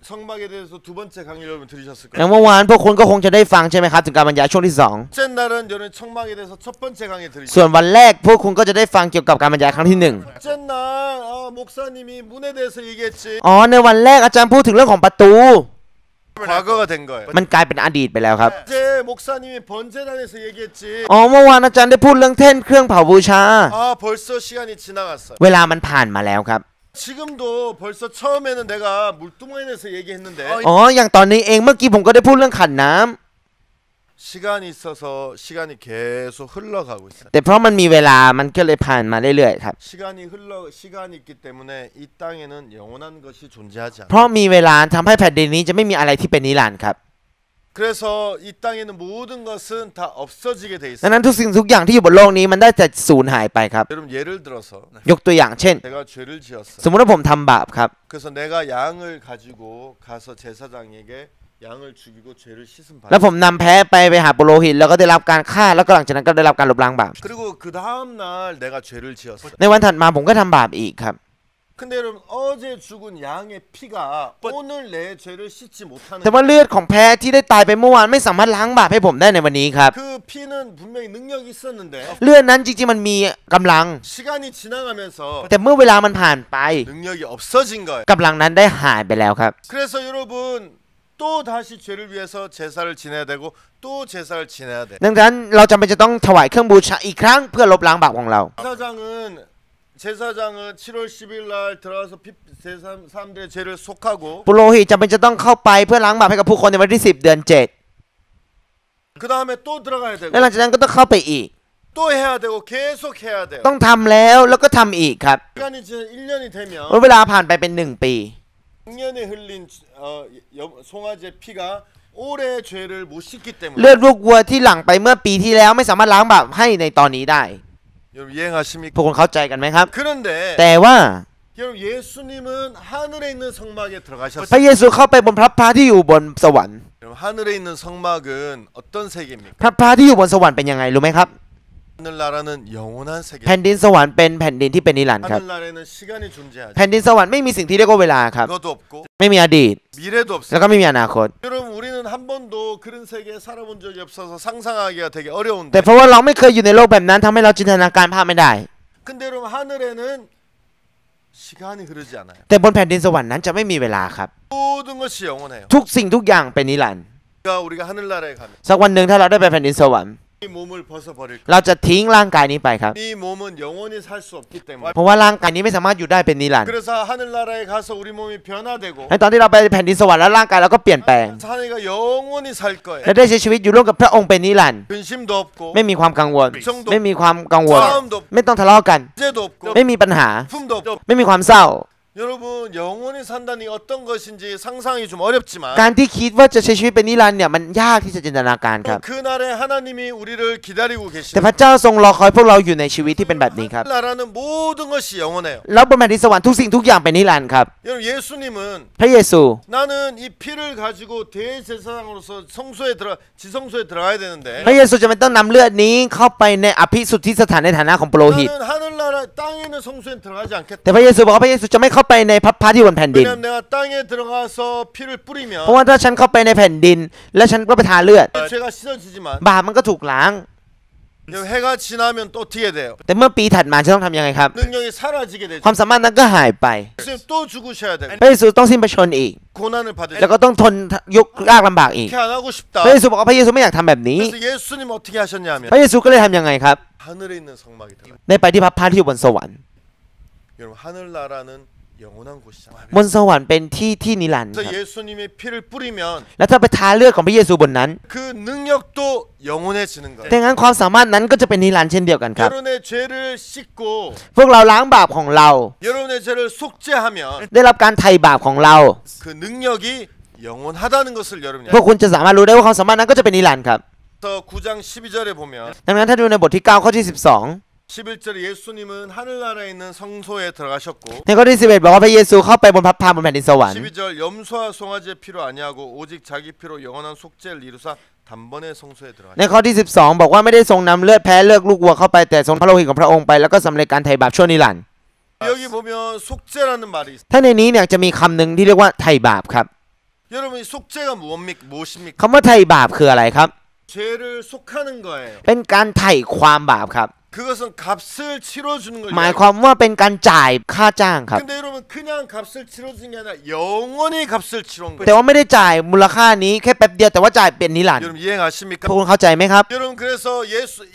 성막에 대해서 두 번째 강의 여러분 들으셨을 แล้ 거예요. วเมื่อวานพวกคุณก็คงจะได้ฟังใช่ไหมครับถึงการบรรยายช่วงที่ 첫째 날은 여러분 성막에 대해서 첫 번째 강의 2 들으셨어요. ส่วนวันแรกพวกคุณก็จะได้ฟังเกี่ยวกับการบรรยายครั้งที่ 첫째 날 목사님이 문에 대해서 얘기했지. 1อ๋อในวันแรกอาจารย์พูดถึงเรื่องของประตู 과거가 된 거예요. มันกลายเป็นอดีตไปแล้วครับ 어제 목사님이 번제단에서 얘기했지. อ๋อเมื่อวานอาจารย์ได้พูดเรื่องแท่นเครื่องเผาบูชา 아, 벌써 시간이 지나갔어요. เวลามันผ่านมาแล้วครับ 지금도 벌써 처음에는 내가 물두멍에서 얘기했는데 อ๋ออย่างตอนนี้เองเมื่อกี้ผมก็ได้พูดเรื่องขันน้ำ 시간이 있어서 시간이 계속 흘러가고 있어요. แต่เพราะมันมีเวลามันก็เลยผ่านมาเรื่อยๆครับ 시간이 있기 때문에 이 땅에는 영원한 것이 존재하지 เพราะมีเวลาทำให้แผ่นดินนี้จะไม่มีอะไรที่เป็นนิรันดร์ครับ 그래서 이 땅에는 모든 것은 다 없어지게 돼 ดัง 있어요. นั้นทุกสิ่งทุกอย่างที่อยู่บนโลกนี้มันได้แต่สูญหายไปครับ 여러분 예를 들어서 ยกตัวอย่างเช่น 내가 죄를 지었어. สมมติว่าผมทำบาปครับ 그래서 내가 양을 가지고 가서 제사장에게 양을 죽이고 죄를 씻음 แล้ว 받아. ผมนำแพ้ไปหาปุโรหิตแล้วก็ได้รับการฆ่าแล้วก็หลังจากนั้นก็ได้รับการลบล้างบาป 그리고 그 다음 날 내가 죄를 지었어. ในวันถัดมาผมก็ทำบาปอีกครับ 근데 여러분 어제 죽은 양의 피가 오늘 내 죄를 씻지 못하는 แต่ว่าเลือดของแพ้ที่ได้ตายไปเมื่อวานไม่สามารถล้างบาปให้ผมได้ในวันนี้ครับ 그 피는 분명히 능력이 있었는데 เลือดนั้นจริงๆมันมีกำลัง 시간이 지나가면서 แต่เมื่อเวลามันผ่านไป 능력이 없어진 거예요. กำลังนั้นได้หายไปแล้วครับ 그래서 여러분 또 다시 죄를 위해서 제사를 지내야 되고 또 제사를 지내야 돼. ดังนั้นเราจำเป็นจะต้องถวายเครื่องบูชาอีกครั้งเพื่อลบล้างบาปของเรา 제사장은 7월 10일 날 들어가서 사람들의 죄를 속하고 ปุโรหิตจำเป็นจะต้องเข้าไปเพื่อล้างบาปให้กับผู้คนในวันที่10 เดือน 7 그 다음에 또 들어가야 되고 และหลังจากนั้นก็ต้องเข้าไปอีก 또 해야 되고 계속 해야 돼요. ต้องทำแล้วก็ทำอีกครับ 시간이 지나 1년이 되면 เมื่อเวลาผ่านไปเป็น1 ปี 작년에 흘린 송아지의 피가 올해 죄를 못 씻기 เลือ 때문에 ดลูกวัวที่หลั่งไปเมื่อปีที่แล้วไม่สามารถล้างบาปให้ในตอนนี้ได้ 여러분 이해하십니까? พวกคุณเข้าใจกันไหมครับ 그런데 แต่ว่า 여러분 예수님은 하늘에 있는 성막에 พ 들어가셨어요. ระเยซูเข้าไปบนพระพักตร์ที่อยู่บนสวรรค์ 여러분 하늘에 있는 성막은 어떤 세계입니까? พระพักตร์ที่อยู่บนสวรรค์เป็นยังไงรู้ไหมครับ 하늘나라는 영원한 세계. แผ่นดินสวรรค์เป็นแผ่นดินที่เป็นนิรันดร์ครับ 하늘나라에는 시간이 존재하지. แผ่นดินสวรรค์ไม่มีสิ่งที่เรียกว่าเวลาครับ 그것도 없고 ไม่มีอดีต 미래도 แล้ว 없어요. ก็ไม่มีอนาคต 여러분 우리는 한 번도 그런 세계에 살아본 적이 없어서 상상하기가 되게 어려운데. แต่เพราะว่าเราไม่เคยอยู่ในโลกแบบนั้นทำให้เราจินตนาการภาพไม่ได้ 근데 여러분 하늘에는 시간이 흐르지 않아요. แต่บนแผ่นดินสวรรค์นั้นจะไม่มีเวลาครับ 모든 것이 영원해요. ทุกสิ่งทุกอย่างเป็นนิรันดร์ 우리가 하늘나라에 가면 สักวันหนึ่งถ้าเราได้ไปแผ่นดินสวรรค์ 이 몸을 벗어버릴 거예요. เราจะทิ้งร่างกายนี้ไปครับ 이 몸은 영원히 살 수 없기 때문에. เพราะว่าร่างกายนี้ไม่สามารถอยู่ได้เป็นนิรันดร์ 그래서 하늘나라에 가서 우리 몸이 변화되고 ในตอนที่เราไปแผ่นดินสวรรค์แล้วร่างกายเราก็เปลี่ยนแปลง 사내가 영원히 살 거예요. และได้ใช้ชีวิตอยู่ร่วมกับพระองค์เป็นนิรันดร์ 근심도 없고 ไม่มีความกังวล ไม่มีความกังวล 싸움도 없고 ไม่ต้องทะเลาะกัน 문제도 없고 ไม่มีปัญหา 품도 없고 ไม่มีความเศร้า 여러분 영원히 산다니 어떤 것인지 상상이 좀 어렵지만 การที่คิดว่าจะใช้ชีวิตเป็นนิรันดร์เนี่ยมันยากที่จะจินตนาการครับ 그 날에 하나님이 우리를 기다리고 แต่ 계십니다. พระเจ้าทรงรอคอยพวกเราอยู่ในชีวิตที่เป็นแบบนี้ครับ 나라는 모든 것이 영원해요. แล้วบนแผ่นดินสวรรค์ทุกสิ่งทุกอย่างเป็นนิรันดร์ครับ 여러분 예수님은 พระเยซู 나는 이 피를 가지고 대제사장으로서 성소에 지성소에 들어가야 되는데 พระเยซูจะไม่ต้องนำเลือดนี้เข้าไปในอภิสุทธิสถานในฐานะของปุโรหิต 나는 하늘나라 땅에 있는 성소에 들어가지 않겠다. แต่พระเยซูบอกว่าพระเยซูจะไม่เข้าไปในพระที่บนแผ่นดิน 왜냐하면 내가 땅에 들어가서 피를 뿌리면 เพราะว่าถ้าฉันเข้าไปในแผ่นดิน และฉันก็ไปทาเลือด 죄가 씻어지지만 บาปมันก็ถูกล้าง 해가 지나면 또 어떻게 돼요? แต่เมื่อปีถัดมาจะต้องทำยังไงครับ 능력이 사라지게 되죠. ความสามารถนั้นก็หายไป 예수님 또 죽으셔야 돼요. พระเยซูต้องสิ้นพระชนม์อีก 고난을 받으셔야 แล้วก็ต้องทนยกยากลำบากอีก 그렇게 안 하고 싶다. พระเยซูบอกว่าพระเยซูไม่อยากทำแบบนี้ 그래서 예수님 어떻게 하셨냐면 พระเยซูก็เลยทำยังไงครับ 하늘에 있는 성막이 들어가. ได้ไปที่พระพักตร์ที่อยู่บนสวรรค์ 여러분 하늘나라는 영원한 곳이잖아요. บนสวรรค์เป็นที่นิรันดร์ค 그래서 รับ 예수님의 피를 뿌리면 แล้วถ้าไปทาเลือดของพระเยซูบนนั้น 그 능력도 영원해지는 거예요. แต่งั้นความสามารถนั้นก็จะเป็นนิรันดร์เช่นเดียวกันครับ 여러분의 죄를 씻고 พวกเราล้างบาปของเรา 여러분의 죄를 속죄하면 ได้รับการไถ่บาปของเรา 그 능력이 영원하다는 것을 여러분이 พวกคุณจะสามารถรู้ได้ว่าความสามารถนั้นก็จะเป็นนิรันดร์ครับ 그래서 9장 12절에 보면 ดังนั้นถ้าดูในบทที่ 9 ข้อที่ 11절에 예수님은 하늘나라에 있는 성소에 들어가셨고 12 ในข้อที่ 11 บอกว่าพระเยซูเข้าไปบนพระพาบนแผ่นดินสวรรค์ 12절 염소와 송아지의 피로 아니하고 오직 자기 피로 영원한 속죄를 이루사 단번에 성소에 ใน 들어가셨다. ข้อที่ 12 บอกว่าไม่ได้ทรงนำเลือดแพ้เลือดลูกวัวเข้าไปแต่ทรงพระโลหิตของพระองค์ไปแล้วก็สำเร็จการไถ่บาปชั่วนิรันดร์ 여기 보면 속죄라는 말이 있어요. ถ้าในนี้เนี่ยจะมีคำหนึ่งที่เรียกว่าไถ่บาปครับ 여러분 이 속죄가 무엇입니까? คำว่าไถ่บาปคืออะไรครับ 죄를 속하는 거예요. เป็นการไถ่ความบาปครับ 그것은 값을 치러주는 걸 หมายความว่าเป็นการจ่ายค่าจ้างครับ 근데 여러분 그냥 값을 치러주는 게 아니라 영원히 값을 치러온 แต่ 거예요. ว่าไม่ได้จ่ายมูลค่านี้แค่แป๊บเดียวแต่ว่าจ่ายเป็นนิรันดร์ 여러분 이해하십니까? พวกคุณเข้าใจไหมครับ 여러분 그래서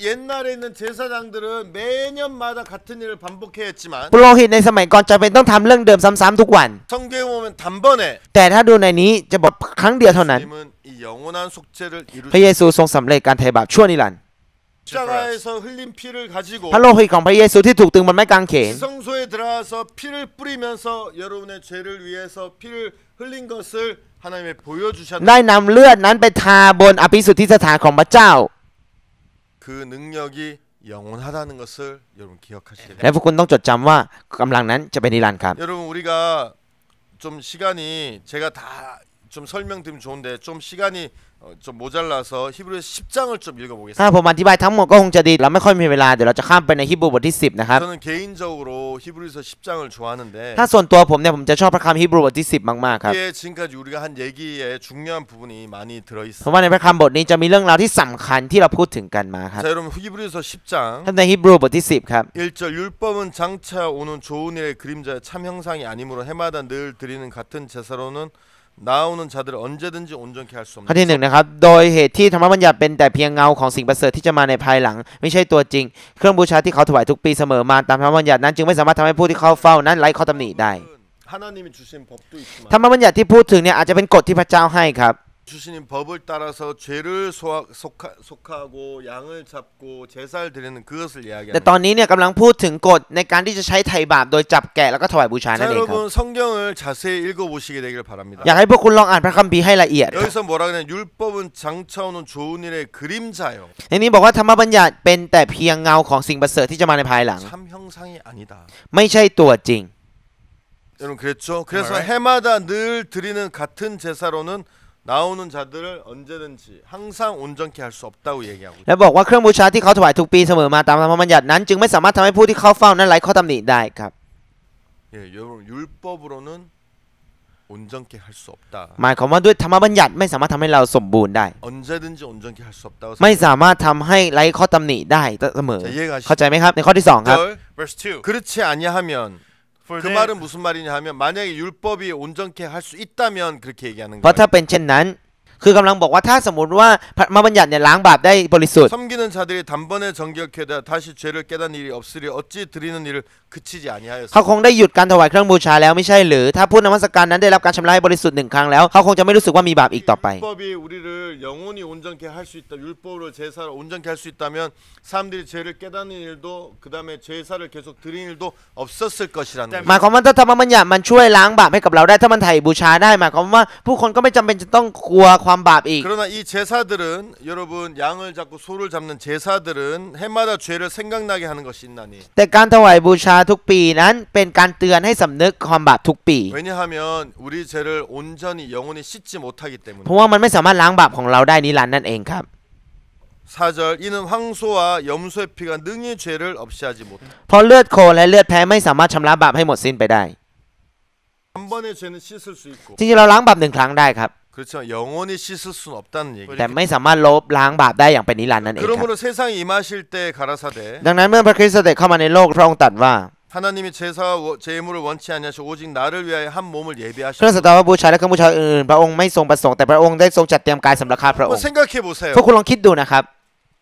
옛날에 있는 제사장들은 매년마다 같은 일을 반복해야 했지만 ปุโรหิตในสมัยก่อนจำเป็นต้องทำเรื่องเดิมซ้ำๆทุกวัน 성경에 보면 단번에 แต่ถ้าดูในนี้จะบอกครั้งเดียวเท่านั้น 주님은 이 영원한 속죄를 พระเย 이루셨습니다. ซูทรงสำเร็จการไถ่บาปชั่วนิรันดร์ 십자가에서 흘린 피를 가지고 พระโลหิตของพระเยซูที่ถูกตึงบนไม้กางเขน 지성소에 들어가서 피를 뿌리면서 여러분의 죄를 위해서 피를 흘린 것을 하나님의 보여주셨는데 ได้นำเลือดนั้นไปทาบนอภิสุทธิสถานของพระเจ้า 그 능력이 영원하다는 것을 여러분 기억하셔야 돼요. และพวกคุณต้องจดจำว่ากำลังนั้นจะเป็นนิรันดร์ครับ 여러분 우리가 좀 시간이 제가 다 좀 설명드리면 좋은데 좀 시간이 좀 모자라서 히브리서 10장을 좀 ถ้า 읽어보겠습니다. ผมอธิบายทั้งหมดก็คงจะดีเราไม่ค่อยมีเวลาเดี๋ยวเราจะข้ามไปในฮีบรูบทที่ 10 นะครับ 저는 개인적으로 히브리서 10장을 좋아하는데 ถ้าส่วนตัวผมเนี่ยผมจะชอบพระคัมภีร์ฮีบรูบทที่ 10 มากๆครับ 이게 지금까지 우리가 한 얘기에 중요한 부분이 많이 เพ 들어있어요. ราะว่าในพระคัมภีร์บทนี้จะมีเรื่องราวที่สำคัญที่เราพูดถึงกันมาครับ 자 여러분 히브리서 10장 ท่านในฮีบรูบทที่ 10 ครับ 1절 율법은 장차 오는 좋은 일의 그림자의 참 형상이 아니므로 해마다 늘 드리는 같은 제사로는 나오는 자들을 언제든지 온전케 할 수 ข้อ 없는 ที่ 1 นะครับโดยเหตุที่ธรรมบัญญัติเป็นแต่เพียงเงาของสิ่งประเสริฐที่จะมาในภายหลังไม่ใช่ตัวจริงเครื่องบูชาที่เขาถวายทุกปีเสมอมาตามธรรมบัญญัตินั้นจึงไม่สามารถทำให้ผู้ที่เข้าเฝ้านั้นไร้ข้อตำหนิได้ 하나님이 주신 법도 있지만 ธรรมบัญญัติที่พูดถึงเนี่ยอาจจะเป็นกฎที่พระเจ้าให้ครับ 주신 법을 따라서 죄를 속하고 양을 잡고 제사를 드리는 그것을 แต่ 이야기합니다. ตอนนี้เนี่ยกำลังพูดถึงกฎในการที่จะใช้ไถ่บาปโดยจับแกะแล้วก็ถวายบูชา 자 นั่นเองครับ 여러분 성경을 자세히 읽어보시게 되길 바랍니다. อยากให้พวกคุณลองอ่านพระคัมภีร์ให้ละเอียดครับ 여기서 뭐라 그러냐 율법은 장차 오는 좋은 일의 그림자요 ในนี้บอกว่าธรรมบัญญัติเป็นแต่เพียงเงาของสิ่งประเสริฐที่จะมาในภายหลัง 참 형상이 아니다. ไม่ใช่ตัวจริง 여러분 그랬죠? 그래서 해마다 늘 드리는 같은 제사로는 나오는 자들을 언제든지 항상 온전케 할 수 없다고 얘기하고 และบอกว่าเครื่องบูชาที่เขาถวายทุกปีเสมอมาตามธรรมบัญญัตินั้นจึงไม่สามารถทำให้ผู้ที่เข้าเฝ้านั้นไร้ข้อตำหนิได้ครับ 예, 여러분 율법으로는 온전케 할 수 없다. หมายความว่าด้วยธรรมบัญญัติไม่สามารถทำให้เราสมบูรณ์ได้ 언제든지 온전케 할 수 없다고 ไม่สามารถทำให้ไร้ข้อตำหนิได้เสมอ 자, 이해가시죠? เข้าใจไหมครับในข้อที่ 2 ครับ Verse 2. 그렇지 아니하면 For 그 they, 말은 무슨 말이냐 하면 만약에 율법이 온전케 할 수 있다면 그렇게 얘기하는 เพราะ 거예요. ถ้าเป็นเช่นนั้น คือกำลังบอกว่าถ้าสมมติว่าพระบัญญัติเนี่ยล้างบาปได้บริสุทธิ์ 섬기는 자들이 단번에 정결케 되어 다시 죄를 깨닫는 일이 없으리 어찌 드리는 일을 그치지 아니하였으며 เขาคงได้หยุดการถวายเครื่องบูชาแล้วไม่ใช่หรือถ้าผู้นมัสการนั้นได้รับการชำระให้บริสุทธิ์หนึ่งครั้งแล้วเขาคงจะไม่รู้สึกว่ามีบาปอีกต่อไป 율법이 우리를 영원히 온전케 할 수 있다. 율법으로 제사를 온전케 할 수 있다면 사람들이 죄를 깨닫는 일도 그다음에 제사를 계속 드리는 일도 없었을 것이라는 หมาย 거죠. ความว่าถ้าธรรมบัญญัติมันช่วยล้างบาปให้กับเราได้ถ้ามันไถ่บูชาได้หมายความว่าผู้คนก็ไม่จำเป็นจะต้องกลัวความบาปอีก 그러나 이 제사들은 여러분 양을 잡고 소를 잡는 제사들은 해마다 죄를 생각나게 하는 것이 있나니 แต่การถวายบูชาทุกปีนั้นเป็นการเตือนให้สำนึกความบาปทุกปี 왜냐하면 우리 죄를 온전히 영원히 씻지 못하기 เพ 때문에 ราะว่ามันไม่สามารถล้างบาปของเราได้นิรันดร์นั่นเองครับ 4절 이는 황소와 염소의 피가 능히 죄를 없이하지 못해 เพราะเลือดโคและเลือดแพะไม่สามารถชำระบาปให้หมดสิ้นไปได้ 한 번의 죄는 씻을 수 있고 จริงๆเราล้างบาปหนึ่งครั้งได้ครับ 그렇지만 영원히 씻을 수는 없다는 얘기. แต่ไม่สามารถลบล้างบาปได้อย่างเป็นนิรันดร์นั่นเองครับ 그러므로 세상에 임하실 때 가라사대 ดังนั้นเมื่อพระคริสต์เสด็จเข้ามาในโลกพระองค์ตรัสว่า 하나님이 제사와 제물을 원치 아니하시고 오직 나를 위하여 한 몸을 เครื่อง 예비하셨다. สักการะบูชาและเครื่องบูชาอื่นๆพระองค์ไม่ทรงประสงค์แต่พระองค์ได้ทรงจัดเตรียมกายสำหรับข้าพระอง 한번 ค์ 생각해 보세요. พวกคุณลองคิดดูนะครับ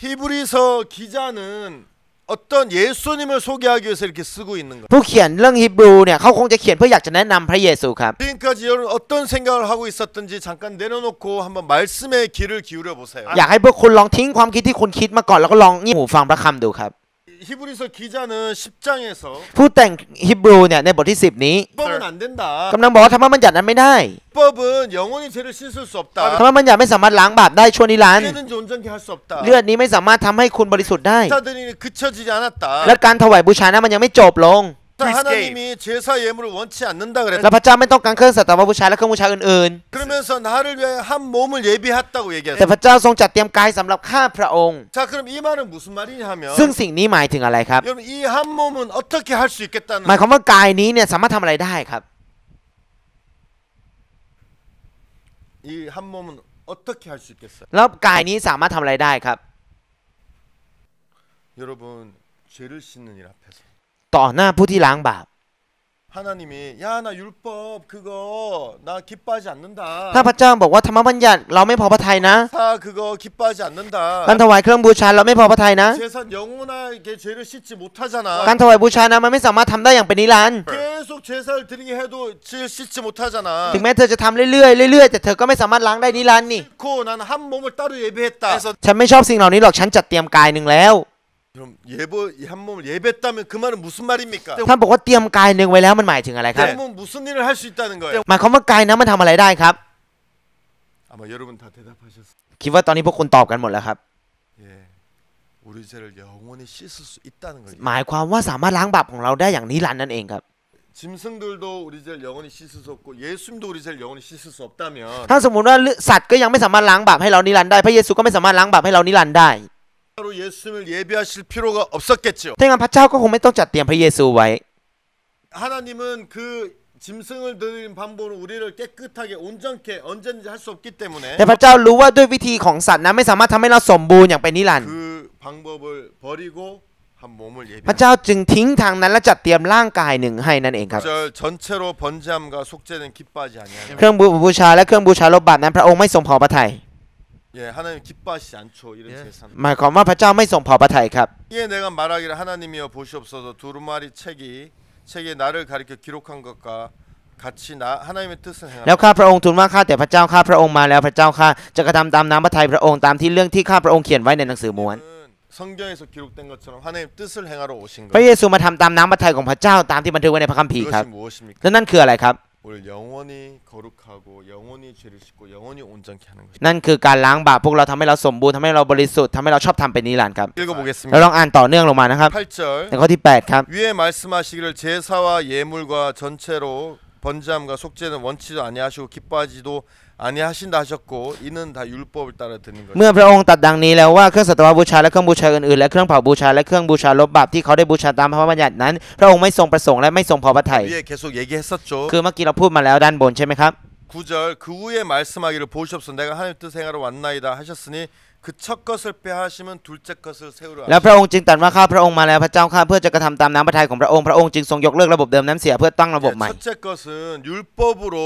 히브리서 기자는 어떤 예수님을 소개하기 위해서 이렇게 쓰고 있는 거예요. ผู้เขียนเรื่องฮีบรูเนี่ยเขาคงจะเขียนเพื่ออยากจะแนะนำพระเยซูครับ 지금까지 여러분 어떤 생각을 하고 있었든지 잠깐 내려놓고 한번 말씀의 귀를 기울여 보세요. อยากให้พวกคุณลองทิ้งความคิดที่คุณคิดมาก่อนแล้วก็ลองเงี่ยหูฟังพระคำดูครับ 히브리서 기자는 10장에서 ผู้แต่งฮีบรูเนี่ยในบทที่ 10 นี้ 법은 안 된다. กำลังบอกว่าธรรมบัญญัตินั้นไม่ได้ 법은 영원히 죄를 씻을 수 ธร 없다. รมบัญญัติไม่สามารถล้างบาปได้ชั่วนิรันดร์ 죄든지 온전케 할 수 없다. เลือดนี้ไม่สามารถทำให้คุณบริสุทธิ์ได้ 제사들이 그쳐지지 않았다. และการถวายบูชานั้นมันยังไม่จบลง 하나님이 제사 예물을 원치 않는다 และ 그랬다. พระเจ้าไม่ต้องการเครื่องสักการะบูชาและเครื่องบูชาอื่น 그러면서 나를 위해 한 몸을 예비했다고 ๆ แต่ 얘기했어요. พระเจ้าทรงจัดเตรียมกายสำหรับข้าพระองค์ 자, 그럼 이 말은 무슨 말이냐 하면 ซึ่งสิ่งนี้หมายถึงอะไรครับ 여러분 이 한 몸은 어떻게 할 수 있겠다는 หมายความว่ากายนี้เนี่ยสามารถทำอะไรได้ครับ 이 한 몸은 어떻게 할 수 있겠어요? แล้วกายนี้สามารถทำอะไรได้ครับ 여러분 죄를 씻는 일 앞에서 ต่อหน้าผู้ที่ล้างบาป 하나님이 야 나 율법 그거 나 기뻐하지 않는다. ถ้าพระเจ้าบอกว่าธรรมบัญญัติเราไม่พอพระทัยนะ 사 그거 기뻐하지 않는다. การถวายเครื่องบูชาเราไม่พอพระทัยนะ 제사 영원하게 죄를 씻지 못하잖아. การถวายบูชานะมันไม่สามารถทำได้อย่างเป็นนิรันดร์ 계속 제사를 드리게 해도 죄를 씻지 못하잖아. ถึงแม้เธอจะทำเรื่อยๆเรื่อยๆแต่เธอก็ไม่สามารถล้างได้นิรันดร์นี่ 고 나는 한 몸을 따로 예배했다. 그래서 ฉันไม่ชอบสิ่งเหล่านี้หรอกฉันจัดเตรียมกายหนึ่งแล้ว 그럼 한 몸을 예배했다면 그 말은 무슨 말입니까? ท่านบอกว่าเตรียมกายหนึ่งไว้แล้วมันหมายถึงอะไรครับ 한 몸은 무슨 일을 할 수 있다는 거예요. หมายความว่ากายนั้นมันทำอะไรได้ครับ 아마 여러분 다 대답하셨어요. คิดว่าตอนนี้พวกคุณตอบกันหมดแล้วครับ 예, 우리 죄를 영원히 씻을 수 있다는 거예요. หมายความว่าสามารถล้างบาปของเราได้อย่างนิรันดร์นั่นเองครับ 짐승들도 우리 죄를 영원히 씻을 수 없고 예수님도 우리 죄를 영원히 씻을 수 없다면 ถ้าสมมุติว่าสัตว์ก็ยังไม่สามารถล้างบาปให้เรานิรันดร์ได้พระเยซูก็ไม่สามารถล้างบาปให้เรานิรันดร์ได้ 바로 예수님을 예비하실 필요가 없었겠죠. ถ้าอย่างนั้นพระเจ้าก็คงไม่ต้องจัดเตรียมพระเยซูไว้ 하나님은 그 짐승을 드리는 방법으로 우리를 깨끗하게 온전케 언제든지 할 수 없기 때문에 แต่พระเจ้ารู้ว่าด้วยวิธีของสัตว์นั้นไม่สามารถทำให้เราสมบูรณ์อย่างเป็นนิรันดร์ 그 방법을 버리고 한 몸을 พระ 예비하셨어요. เจ้าจึงทิ้งทางนั้นและจัดเตรียมร่างกายหนึ่งให้นั่นเองครับ 전체로 번제함과 속죄는 기뻐하지 아니하냐. เครื่องบูชาและเครื่องบูชาลบบาปนั้นพระองค์ไม่ทรงพอพระทัย 예, 하나님 기뻐하시지 않죠. 이런 제사는. หมายความว่าพระเจ้าไม่ทรงพอพระทัยครับ 이에 내가 말하기를 하나님이여 보시옵소서 두루마리 책에 나를 가리켜 기록한 것과 같이 나 하나님의 뜻을 แล้ว 행하라. ข้าพระองค์ทูลว่าข้าแต่พระเจ้าข้าพระองค์มาแล้วพระเจ้าข้าจะกระทำตามน้ำพระทัยพระองค์ตามที่เรื่องที่ข้าพระองค์เขียนไว้ในหนังสือม้วน 성경에서 기록된 것처럼 하나님 뜻을 행하러 오신 พระ 거예요. เยซูมาทำตามน้ำพระทัยของพระเจ้าตามที่บันทึกไว้ในพระคัมภีร์ครับ 그것이 무엇입니까? และนั่นคืออะไรครับ 우리를 영원히 거룩하고 영원히 죄를 씻고 영원히 온전케 하는 것입니다. นั่นคือการล้างบาปพวกเราทำให้เราสมบูรณ์ทำให้เราบริสุทธิ์ทำให้เราชอบทำเป็นนิรันดร์ครับ เรา 읽어보겠습니다. ลองอ่านต่อเนื่องลงมานะครับ 8절 ในข้อที่ 8 ครับ 위에 말씀하시기를 제사와 예물과 전체로 번제함과 속죄는 원치도 아니하시고 기뻐하지도 아니하신다 하셨고 이는 다 율법을 따라 드는 거예요. เมื่อพระองค์ตรัดดังนี้แล้วว่าเครื่องสักการะบูชาและเครื่องบูชาอื่นๆและเครื่องเผาบูชาและเครื่องบูชาลบบาปที่เขาได้บูชาตามพระบัญญัตินั้นพระองค์ไม่ทรงประสงค์และไม่ทรงพอพระทัย 위에 계속 얘기했었죠. คือเมื่อกี้เราพูดมาแล้วด้านบนใช่ไหมครับ 9절 그 후에 말씀하기를 보시옵소서 내가 하나님 뜻 행하러 왔나이다 하셨으니 그 첫 것을 빼하시면 둘째 것을 세우려 แล้วพระองค์จึงตรัสว่าข้าพระองค์มาแล้วพระเจ้าข้าเพื่อจะกระทำตามน้ำพระทัยของพระองค์พระองค์จึงทรงยกเลิกระบบเดิมนั้นเสียเพื่อตั้งระบบใหม่ 첫째 것은 율법으로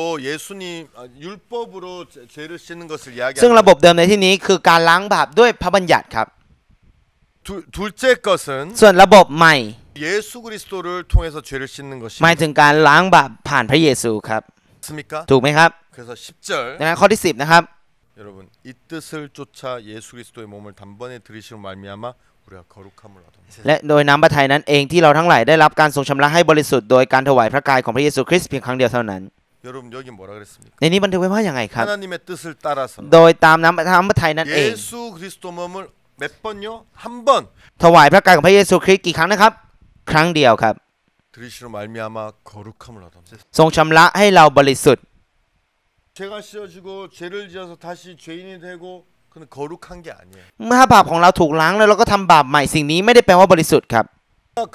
율법으로 죄를 씻는 것을 ซึ่งระบบ 이야기합니다. เดิมในที่นี้คือการล้างบาปด้วยพระบัญญัติครับ 둘째 것은 ส่วนระบบใหม่ 예수 그리스도를 통해서 죄를 씻는 หมาย 것입니다. ถึงการล้างบาปผ่านพระเยซูครับ 맞습니까? ถูกไหมครับ 그래서 10절 ดังนั้นข้อที่10นะครับ 여러분 이 뜻을 쫓아 예수 그리스도의 몸을 단번에 들이심으로 말미암아 우리가 거룩함을 얻었습니다. และโดยน้ำพระทัยนั้นเองที่เราทั้งหลายได้รับการทรงชำระให้บริสุทธิ์โดยการถวายพระกายของพระเยซูคริสต์เพียงครั้งเดียวเท่านั้น 여러분 여기 뭐라 그랬습니까? ในนี้บันทึกไว้ว่าอย่างไงครับ 하나님의 뜻을 따라서 โดยตามน้ำพระทัยนั้นเอง 예수 그리스도 몸을 몇 번요? 한 번 ถวายพระกายของพระเยซูคริสต์กี่ครั้งนะครับ ครั้งเดียวครับ 들이심으로 말미암아 거룩함을 얻었습니다. ทรงชำระให้เราบริสุทธิ์ 죄가 씌어지고 죄를 지어서 다시 죄인이 되고 그는 거룩한 게 아니에요. เมื่อบาปของเราถูกล้างแล้วเราก็ทำบาปใหม่สิ่งนี้ไม่ได้แปลว่าบริสุทธิ์ครับ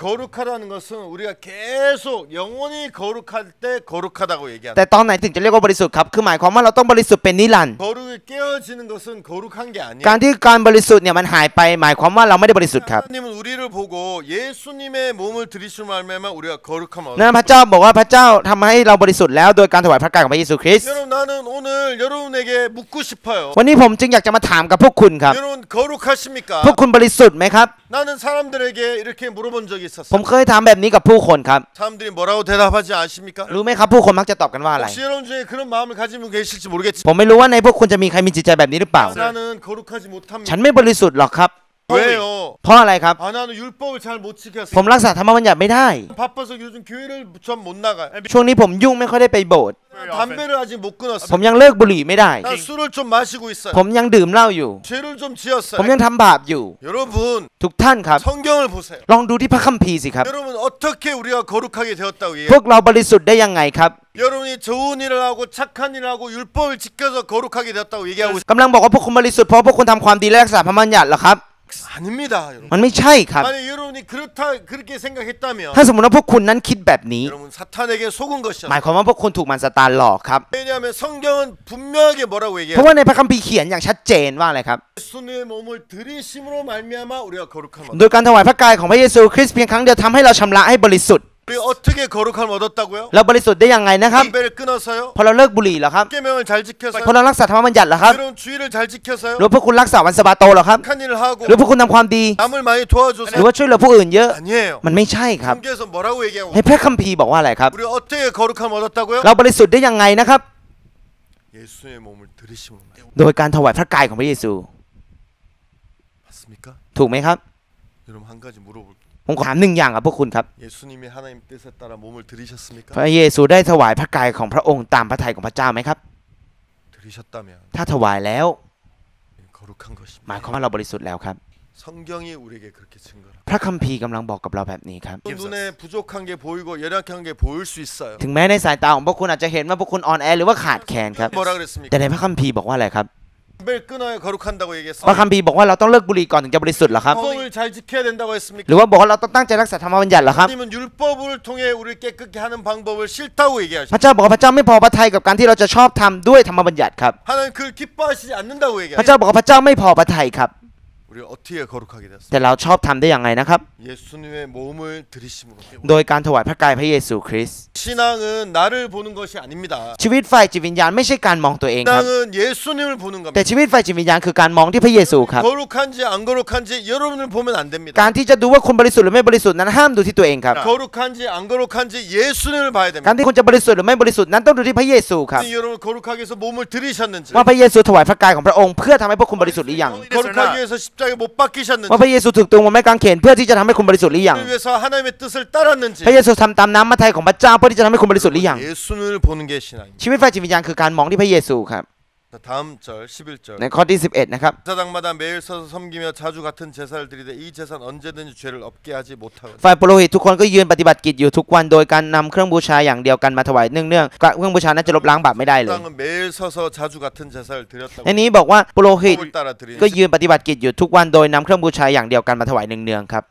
거룩하다는 것은 우리가 계속 영원히 거룩할 때 거룩하다고 แต่ 얘기한다. ตอนไหนถึงจะเรียกว่าบริสุทธิ์ครับคือหมายความว่าเราต้องบริสุทธิ์เป็นนิรันดร์ 거룩이 깨어지는 것은 거룩한 게 아니에요. การที่การบริสุทธิ์เนี่ยมันหายไปหมายความว่าเราไม่ได้บริสุทธิ์ครับ 하나님은 우리를 보고 예수님의 몸을 들이심으로 말미암아 우리가 거룩함을 นั่น 얻었다. พระเจ้าบอกว่าพระเจ้าทำให้เราบริสุทธิ์แล้วโดยการถวายพระกายของพระเยซูคริสต์ 여러분 나는 오늘 여러분에게 묻고 싶어요. วันนี้ผมจึงอยากจะมาถามกับพวกคุณครับ 여러분 거룩하십니까? พวกคุณบริสุทธิ์ไหมครับ 나는 사람들에게 이렇게 물어본 적이 ผม 있었어요. เคยถามแบบนี้กับผู้คนครับ 사람들이 뭐라고 대답하지 않습니까? รู้ไหมครับผู้คนมักจะตอบกันว่าอะไร 혹시 여러분 중에 그런 마음을 가진 분 계실지 모르겠지만 ผมไม่รู้ว่าในพวกคุณจะมีใครมีจิตใจแบบนี้หรือเปล่า 나는 거룩하지 ฉัน 못합니다. ไม่บริสุทธิ์หรอกครับ 왜요? เพราะอะไรครับ 아 나는 율법을 잘 못 ผม 지켰어요. รักษาธรรมบัญญัติไม่ได้ 바빠서 요즘 교회를 전 못 나가요. ช่วงนี้ผมยุ่งไม่ค่อยได้ไปโบสถ์ 담배를 아직 못 ผ 끊었어요. มยังเลิกบุหรี่ไม่ได้ 난 술을 좀 마시고 있어요. ผมยังดื่มเหล้าอยู่ 죄를 좀 ผม 지었어요. ยังทำบาปอยู่ 여러분 ทุกท่านครับ 성경을 보세요. ลองดูที่พระคัมภีร์สิครับ 여러분 어떻게 우리가 거룩하게 되었다고 พ 얘기해요? วกเราบริสุทธิ์ได้ยังไงครับ 여러분이 좋은 일을 하고 착한 일을 하고 율법을 지켜서 거룩하게 되었다고 얘기하고 กำลังบอกว่าพวกคุณบริสุทธิ์เพราะพวกคุณทำความดีและรักษาพระบัญญัติเหรอครับ 아닙니다, 여러분. มันไม่ใช่ครับ 만약 여러분이 그렇게 생각했다면 ถ้าสมมติว่าพวกคุณนั้นคิดแบบนี้ 여러분 사탄에게 속은 หมาย 것이었어요. ความว่าพวกคุณถูกมันซาตานหลอกครับ 왜냐하면 성경은 분명하게 뭐라고 เพราะ 얘기해요? ว่าในพระคัมภีร์เขียนอย่างชัดเจนว่าอะไรครับ 예수님의 몸을 들이심으로 말미암아 우리가 거룩함을 โดยการถวายพระกายของพระเยซูคริสต์เพียงครั้งเดียวทำให้เราชำระให้บริสุทธิ์ 우리 어떻게 거룩함을 얻었다고요? เราบริสุทธิ์ได้ยังไงนะครับ 담배를 끊어서요? พอเราเลิกบุหรี่เหรอครับ 계명을 잘 지켜서요? พอเรารักษาธรรมบัญญัติเหรอครับ 여러분 주의를 잘 ห 지켜서요? รือว่าพวกคุณรักษาวันสะบาโตเหรอครับ 착한 일을 하고 หรือพวกคุณทำความดี 남을 많이 หรือ 도와줘서 ว่าช่วยเหลือผู้อื่นเยอะ 아니에요. มันไม่ใช่ครับ 성경에서 뭐라고 얘기하고 ให้พระคัมภีร์บอกว่าอะไรครับ 우리 어떻게 거룩함을 얻었다고요? เราบริสุทธิ์ได้ยังไงนะครับ 예수의 몸을 들이심으로 โดยการถวายพระกายของพระเยซู 맞습니까? ถูกไหมครับ 여러분 한 가지 물어볼게요. ผมขอถามหนึ่งอย่างกับพวกคุณครับ 예수님이 하나님 뜻에 따라 몸을 พ 들이셨습니까? ระเยซูได้ถวายพระกายของพระองค์ตามพระทัยของพระเจ้าไหมครับ 들이셨다면 ถ้าถวายแล้ว 거룩한 것입니다. หมายความว่าเราบริสุทธิ์แล้วครับ 성경이 우리에게 그렇게 증거합니다. พระคัมภีร์กำลังบอกกับเราแบบนี้ครับ 눈에 부족한 게 보이고 연약한 게 보일 수 있어요. ถึงแม้ในสายตาของพวกคุณอาจจะเห็นว่าพวกคุณอ่อนแอหรือว่าขาดแคลนครับ 뭐라 그랬습니까? แต่ในพระคัมภีร์บอกว่าอะไรครับ 담배를 끊어야 거룩한다고 พระ 얘기했어요. คัมภีร์บอกว่าเราต้องเลิกบุหรี่ก่อนถึงจะบริสุทธิ์เหรอครับ 율법을 잘 지켜야 된다고 했습니까? หรือว่าบอกว่าเราต้องตั้งใจรักษาธรรมบัญญัติเหรอครับ 하나님은 율법을 통해 우리를 깨끗게 하는 방법을 싫다고 พ 얘기하셨어요. ระเจ้าบอกว่าพระเจ้าไม่พอพระทัยกับการที่เราจะชอบทำด้วยธรรมบัญญัติครับ 하나님 그걸 기뻐하시지 않는다고 พระ 얘기하셨어요. เจ้าบอกว่าพระเจ้าไม่พอพระทัยครับ 우리 어떻게 거룩하게 됐어요? แต่เราชอบทำได้อย่างไรนะครับ 예수님의 몸을 들이심으로. โดยการถวายพระกายพระเยซูคริสต์ 신앙은 나를 보는 것이 아닙니다. ชีวิตฝ่ายจิตวิญญาณไม่ใช่การมองตัวเองครับ 신앙은 예수님을 보는 แต่ 겁니다. ชีวิตฝ่ายจิตวิญญาณคือการมองที่พระเยซูครับ 거룩한지 안 거룩한지 여러분을 보면 안 됩니다. การที่จะดูว่าคุณบริสุทธิ์หรือไม่บริสุทธิ์นั้นห้ามดูที่ตัวเองครับ 거룩한지 안 거룩한지 예수님을 봐야 การ 됩니다. ที่คุณจะบริสุทธิ์หรือไม่บริสุทธิ์นั้นต้องดูที่พระเยซูครับ 여러분 거룩하게 해서 몸을 들이셨는지 ว่าพระเยซูถวายพระกายของพระองค์เพื่อทำให้พวกคุณบริสุทธิ์หรือยัง 거룩하기 위해서 십자가에 못 박히셨는지 ว่าพระเยซูถูกตรึงบนไม้กางเขนเพื่อที่จะทำให้คุณบริสุทธิ์หรือยัง 위해서 하나님의 뜻을 따랐는지 พระเยซูทำตามน้ำพระทัยของพระเจ้าเพื่อที่จะทำให้คุณบริสุทธิ์หรือยัง 예수님을 보는 게 신앙입니다. ชีวิตฝ่ายจิตวิญญาณคือการมองที่พระเยซูครับ 자, 다음 절 11절 ในข้อที่11นะครับ 제사장마다 매일 서서 섬기며 자주 같은 제사를 드리되 이 제사는 언제든지 죄를 없게 하지 못하거든. ฝ่ายปุโรหิตทุกคนก็ยืนปฏิบัติกิจอยู่ทุกวันโดยการนำเครื่องบูชาอย่างเดียวกันมาถวายเนื่องๆเครื่องบูชานั้นจะลบล้างบาปไม่ได้เลย 제사장은 매일 서서 자주 같은 제사를 드렸다고. ในนี้บอกว่าปุโรหิต 법을 따라 드리는. ก็ยืนปฏิบัติกิจอยู่ทุกวันโดยนำเครื่องบูชาอย่างเดียวกันมาถวายเนืองๆครับ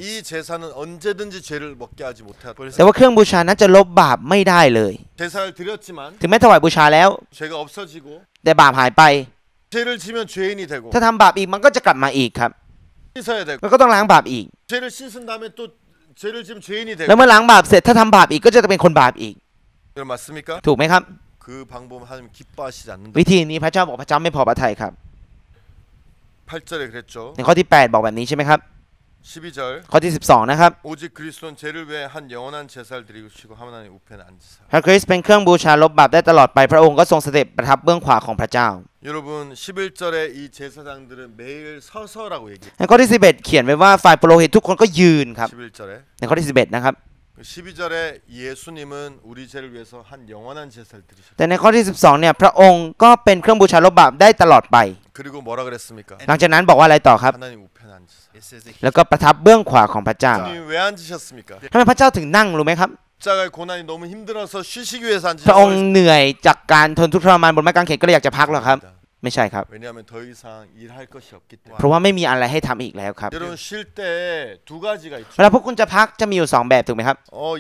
이 제사는 언제든지 죄를 먹게 하지 못하다. แต่ว่าเครื่องบูชานั้นจะลบบาปไม่ได้เลย 제사를 드렸지만 ถึงแม้ถวายบูชาแล้ว 죄가 없어지고 แต่บาปหายไป 죄를 지면 죄인이 되고 ถ้าทำบาปอีกมันก็จะกลับมาอีกครับ 씻어야 되고 มันก็ต้องล้างบาปอีก 죄를 씻은 다음에 또 죄를 지면 죄인이 แล้ว 되고 เมื่อล้างบาปเสร็จถ้าทำบาปอีกก็จะเป็นคนบาปอีก 여러분 맞습니까? ถูกไหมครับ 그 방법 하나님 기뻐하시지 않는다. วิธีนี้พระเจ้าบอกพระเจ้าไม่พอพระทัยครับ 8절에 그랬죠. ในข้อที่ 8 บอกแบบนี้ใช่ไหมครับ 12절 ข้อที่ 12 นะครับ 오직 그리스도는 죄를 위해 한 영원한 제사를 드리시고 하나님 우편에 앉으사. พระคริสต์เป็นเครื่องบูชาลบบาปได้ตลอดไปพระองค์ก็ทรงเสด็จประทับเบื้องขวาของพระเจ้า 여러분 11절에 이 제사장들은 매일 서서라고 얘기해요. ในข้อที่ 11 เขียนไว้ว่าฝ่ายปุโรหิตทุกคนก็ยืนครับ 11절에 ในข้อที่ 11 นะครับ 12절에 예수님은 우리 죄를 위해서 한 영원한 제사를 드리셨다. แต่ในข้อที่ 12 เนี่ยพระองค์ก็เป็นเครื่องบูชาลบบาปได้ตลอดไป 그리고 뭐라 그랬습니까? หลังจากนั้นบอกว่าอะไรต่อครับ 하나님 우편에 앉으사. แล้วก็ประทับเบื้องขวาของพระเจ้า 예수님 왜 앉으셨습니까? ทำไมพระเจ้าถึงนั่งรู้ไหมครับ 십자가의 고난이 너무 힘들어서 쉬시기 위해서 พระองค์ 앉으셨어요. เหนื่อยจากการทนทุกข์ทรมานบนไม้กางเขนก็เลยอยากจะพักหรอครับ ไม่ใช่ครับ 왜냐하면 더 이상 일할 것이 없기 เพราะ 때문에. ว่าไม่มีอะไรให้ทำอีกแล้วครับ 여러분 쉴 때 두 가지가 เว 있죠. ลาพวกคุณจะพักจะมีอยู่ 2 แบบถูกไหมครับ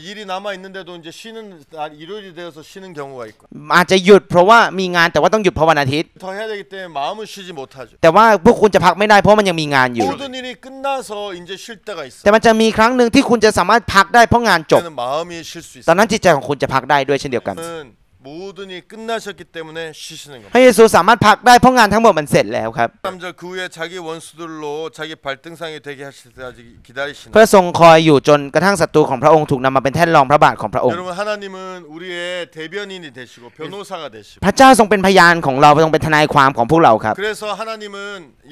일이 남아 있는데도 이제 쉬는 날 일요일이 되어서 쉬는 경우가 있고 อาจจะหยุดเพราะว่ามีงานแต่ว่าต้องหยุดเพราะวันอาทิตย์ 더 해야 되기 때문에 마음은 쉬지 못하죠. แต่ว่าพวกคุณจะพักไม่ได้เพราะมันยังมีงานอยู่ 모든 일이 끝나서 이제 쉴 때가 있어요. แต่มันจะมีครั้งหนึ่งที่คุณจะสามารถพักได้เพราะงานจบ 그때는 마음이 쉴 수 ตอน 있어요. นั้นจิตใจของคุณจะพักได้ด้วยเช่นเดียวกัน 저는 모든 일이 끝나셨기 때문에 쉬시는 พระ 겁니다. เยซูสามารถพักได้เพราะงานทั้งหมดมันเสร็จแล้วครับ 3절 그 후에 자기 원수들로 자기 발등상이 되게 하실 때까지 기다리시는. เพื่อทรงคอยอยู่จนกระทั่งศัตรูของพระองค์ถูกนำมาเป็นแท่นรองพระบาทของพระองค์ 여러분 하나님은 우리의 대변인이 되시고 변호사가 되시고 พระเจ้าทรงเป็นพยานของเราทรงเป็นทนายความของพวกเราครับ 그래서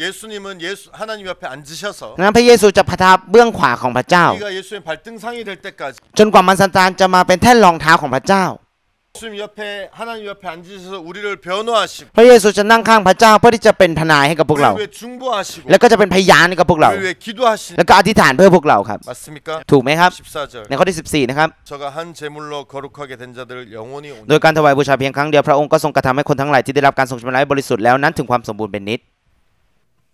예수님은 하나님 옆에 앉으셔서 นั้นพระเยซูจะประทับเบื้องขวาของพระเจ้า 우리가 예수의 발등상이 될 때까지 จนกว่ามันสันตานจะมาเป็นแท่นรองเท้าของพระเจ้า 예수님 옆에 하나님 옆에 앉으셔서 우리를 변호하시고 พระเยซูจะนั่งข้างพระเจ้าเพื่อที่จะเป็นทนายให้กับพวกเรา 우리를 위해 중보하시고 แล้วก็จะเป็นพยานให้กับพวกเรา 우리를 위해 기도하시는. แล้วก็อธิษฐานเพื่อพวกเราครับ 맞습니까? ถูกไหมครับ 14절 ในข้อที่ 14 นะครับ 저가 한 제물로 거룩하게 된 자들을 영원히 โดยการถวายบูชาเพียงครั้งเดียวพระองค์ก็ทรงกระทำให้คนทั้งหลายที่ได้รับการทรงชำระให้บริสุทธิ์แล้วนั้นถึงความสมบูรณ์เป็นนิจ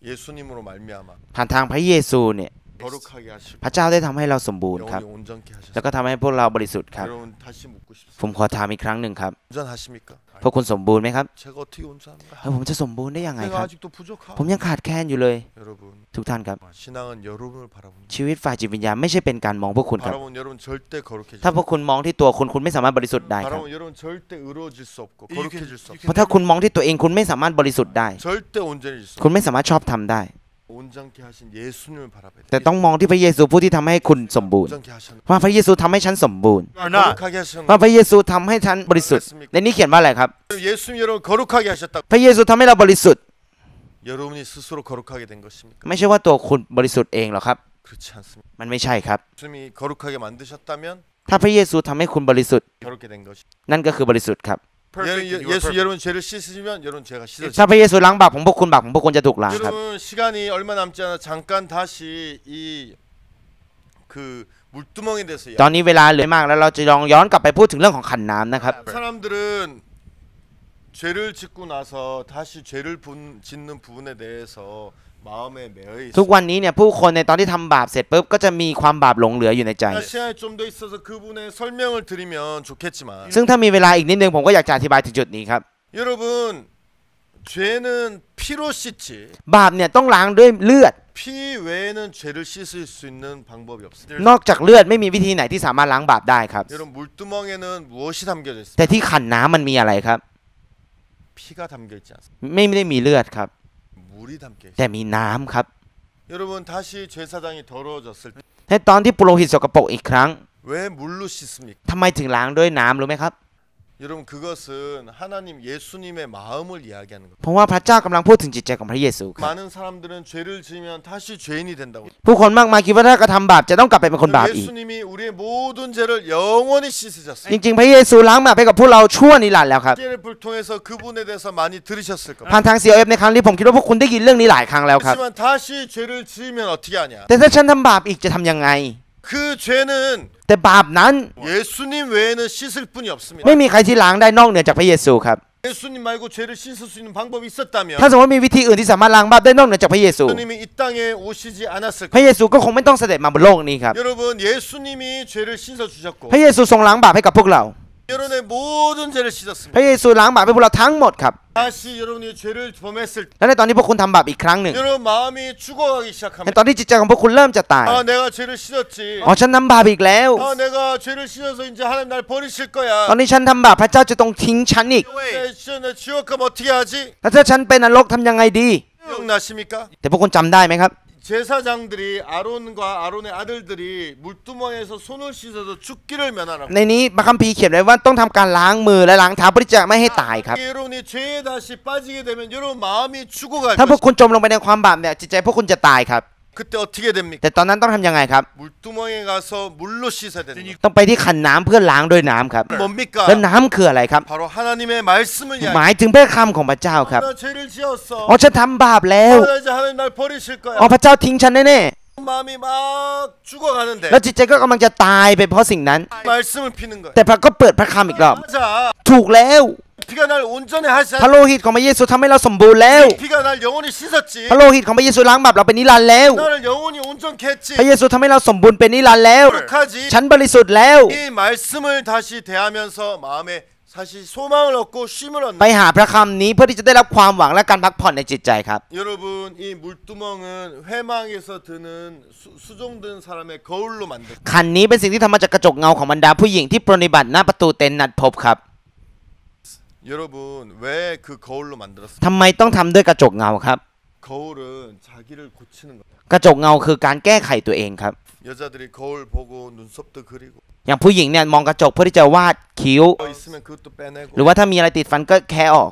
예수님으로 말미암아 ผ่านทางพระเยซูเนี่ย 거룩하게 하시고 พระเจ้าได้ทำให้เราสมบูรณ์ครับ 영원히 온전케 แล้ว 하셨습니다. ก็ทำให้พวกเราบริสุทธิ์ครับ 여러분 다시 묻고 ผ 싶습니다. มขอถามอีกครั้งหนึ่งครับ 온전하십니까? พวกคุณสมบูรณ์ไหมครับ 제가 어떻게 온전합니까? แล้วผมจะสมบูรณ์ได้ยังไงค 내가 รับ 아직도 부족하고. ผมยังขาดแคลนอยู่เลย 여러분 ทุกท่านครับ 신앙은 여러분을 바라봅니다. ชีวิตฝ่ายจิตวิญญาณไม่ใช่เป็นการมองพวกคุณครับ 바라보면 여러분 절대 거룩해지지. ถ้าพวกคุณมองที่ตัวคุณไม่สามารถบริสุทธิ์ได้ครับ 바라보면 여러분 절대 의로워질 수 없고 거룩해질 수 เพราะ 없고 ถ้าคุณมองที่ตัวเองคุณไม่สามารถบริสุทธิ์ได้ 절대 온전해질 수 คุณ 없고 ไม่สามารถชอบทำได้ 온전케 하신 예수님을 바라봐야 돼. แต่ต้องมองที่พระเยซูผู้ที่ทำให้คุณสมบูรณ์ 온전케 하셨는 ว่าพระเยซูทำให้ฉันสมบูรณ์ 거룩하게 하셨는 ว่าพระเยซูทำให้ฉันบริสุทธิ์ในนี้เขียนว่าอะไรครับ 예수님 여러분 거룩하게 하셨다고. พระเยซูทำให้เราบริสุทธิ์ 여러분이 스스로 거룩하게 된 것입니까? ไม่ใช่ว่าตัวคุณบริสุทธิ์เองหรอกครับ 그렇지 않습니다. มันไม่ใช่ครับ 예수님이 거룩하게 만드셨다면 ถ้าพระเยซูทำให้คุณบริสุทธิ์ 거룩게 된 것이. นั่นก็คือบริสุทธิ์ครับ 예수 여러분 죄를 씻으시면 여러분 죄가 ถ้า 씻어집니다. พระเยซูล้างบาปของพวกคุณบาปของพวกคุณจะถูกล้างครับ 여러분 시간이 얼마 남지 않아 잠깐 다시 이 그 물두멍에 대해서 ตอนนี้เวลาเหลือไม่มากแล้วเราจะลองย้อนกลับไปพูดถึงเรื่องของขันน้ำนะครับ 사람들은 죄를 짓고 나서 다시 죄를 짓는 부분에 대해서 마음에 매여 ทุก 있어요. วันนี้เนี่ยผู้คนในตอนที่ทำบาปเสร็จปุ๊บก็จะมีความบาปหลงเหลืออยู่ในใจ 시간이 좀 더 있어서 그분의 설명을 드리면 좋겠지만 ซึ่งถ้ามีเวลาอีกนิดนึงผมก็อยากจะอธิบายถึงจุดนี้ครับ 여러분 죄는 피로 씻지 บาปเนี่ยต้องล้างด้วยเลือด 피 외에는 죄를 씻을 수 있는 방법이 없습니다. นอกจากเลือดไม่มีวิธีไหนที่สามารถล้างบาปได้ครับ 여러분 물두멍에는 무엇이 담겨져 있습니까? แต่ที่ขันน้ำมันมีอะไรครับ 피가 담겨 있지 않습니다. ไม่ได้มีเลือดครับ 물이 담겨 있습니다. แต่มีน้ำครับ 여러분 다시 제사장이 더러워졌을 때 ในตอนที่ปุโรหิตสกปรกอีกครั้ง 왜 물로 씻습니까? ทำไมถึงล้างด้วยน้ำรู้ไหมครับ 여러분 그것은 하나님 예수님의 마음을 이야기하는 겁니다. เพราะว่าพระเจ้ากำลังพูดถึงจิตใจของพระเยซูครับ 많은 사람들은 죄를 지으면 다시 죄인이 된다고. ผู้คนมากมายคิดว่าถ้ากระทำบาปจะต้องกลับไปเป็นคนบาปอีก 예수님이 우리의 모든 죄를 영원히 씻으셨어요. จริงๆพระเยซูล้างบาปให้กับพวกเราชั่วนิรันดร์แล้วครับ 예를 통해서 그분에 대해서 많이 들으셨을 겁니다. ผ่านทาง COF ในครั้งนี้ผมคิดว่าพวกคุณได้ยินเรื่องนี้หลายครั้งแล้วครับ 하지만 다시 죄를 지으면 어떻게 하냐? แต่ถ้าฉันทำบาปอีกจะทำยังไง 그 죄는 แต่บาปนั้น 예수님 외에는 씻을 분이 없습니다. ไม่มีใครที่ล้างได้นอกเหนือจากพระเยซูครับ 예수님 말고 죄를 씻을 수 있는 방법이 있었다면 ถ้าสมมติมีวิธีอื่นที่สามารถล้างบาปได้นอกเหนือจากพระเยซู 예수님이 이 땅에 오시지 않았을 พระ 거예요. เยซูก็คงไม่ต้องเสด็จมาบนโลกนี้ครับ 여러분 예수님이 죄를 씻어 주셨고 พระเยซูทรงล้างบาปให้กับพวกเรา 여러분의 모든 죄를 씻었습니다. พระเยซูล้างบาปให้พวกเราทั้งหมดครับ 다시 여러분이 죄를 범했을 때 และในตอนที่พวกคุณทำบาปอีกครั้งหนึ่ง 여러분 마음이 죽어가기 ใน 시작합니다. ตอนที่จิตใจของพวกคุณเริ่มจะตาย 아 내가 죄를 씻었지. อ๋อฉันทำบาปอีกแล้ว 아 내가 죄를 씻어서 이제 하나님 날 버리실 ตอน 거야. นี้ฉันทำบาปพระเจ้าจะต้องทิ้งฉันอีก 내 지옥 가면 어떻게 하지? แล้วถ้าฉันเป็นนรกทำยังไงดี 기억나십니까? แต่พวกคุณจำได้ไหมครับ 제사장들이 아론과 아론의 아들들이 물두멍에서 손을 씻어서 죽기를 면하라고. ในนี้พระคัมภีร์เขียนไว้ว่าต้องทำการล้างมือและล้างเท้าเพื่อที่จะไม่ให้ตายครับ 여러분이 죄에 다시 빠지게 되면 여러분 마음이 죽어갈 ถ้าพวก 것입니다. คุณจมลงไปในความบาปเนี่ยจิตใจพวกคุณจะตายครับ 그때 어떻게 됩니까? แต่ตอนนั้นต้องทำยังไงครับ 물두멍에 가서 물로 씻어야 됩니다. ต้องไปที่ขันน้ำเพื่อล้างด้วยน้ำครับ 뭡니까? แล้วน้ำคืออะไรครับ 바로 하나님의 말씀을 หมาย 이야기. ถึงพระคำของพระเจ้าครับ 나 죄를 지었어. อ๋อฉันทำบาปแล้ว 나 이제 하나님 날 버리실 อ๋อ 거야. พระเจ้าทิ้งฉันแน่ 마음이 막 ๆ 죽어가는데 แล้วจิตใจก็กำลังจะตายไปเพราะสิ่งนั้น 말씀을 피는 거야. แต่พระก็เปิดพระคำอีกรอบ 맞아. ถูกแล้ว 피가 날 온전히 하지 พระโลหิตของพระเยซูทำให้เราสมบูรณ์แล้ว 피가 날 영원히 씻었지. พระโลหิตของพระเยซูล้างบาปเราเป็นนิรันดร์แล้ว 나를 영원히 온전케 했지. พระเยซูทำให้เราสมบูรณ์เป็นนิรันดร์แล้ว 거룩하지. ฉันบริสุทธิ์แล้ว 이 말씀을 다시 대하면서 마음에 다시 소망을 얻고 쉼을 ไป 얻는. หาพระคำนี้เพื่อที่จะได้รับความหวังและการพักผ่อนในจิตใจครับ 여러분 이 물두멍은 회망에서 드는 수종든 사람의 거울로 만든. คันนี้เป็นสิ่งที่ทำมาจากกระจกเงาของบรรดาผู้หญิงที่ปรนนิบัติหน้าประตูเต็นท์นัดพบครับ 여러분 왜 그 거울로 만들었어요? ทำไมต้องทำด้วยกระจกเงาครับ 거울은 자기를 고치는 거. กระจกเงาคือการแก้ไขตัวเองครับ 여자들이 거울 보고 눈썹도 그리고 อย่างผู้หญิงเนี่ยมองกระจกเพื่อที่จะวาดคิ้ว 있으면 그것도 빼내고. หรือว่าถ้ามีอะไรติดฟันก็แค่ออก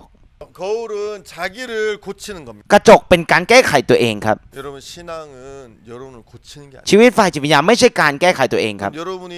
거울은 자기를 고치는 겁니다. กระจกเป็นการแก้ไขตัวเองครับ 여러분 신앙은 여러분을 고치는 게 ชีวิตฝ่ายจิตวิญญาณไม่ใช่การแก้ไขตัวเองครับ 아니에요. 여러분이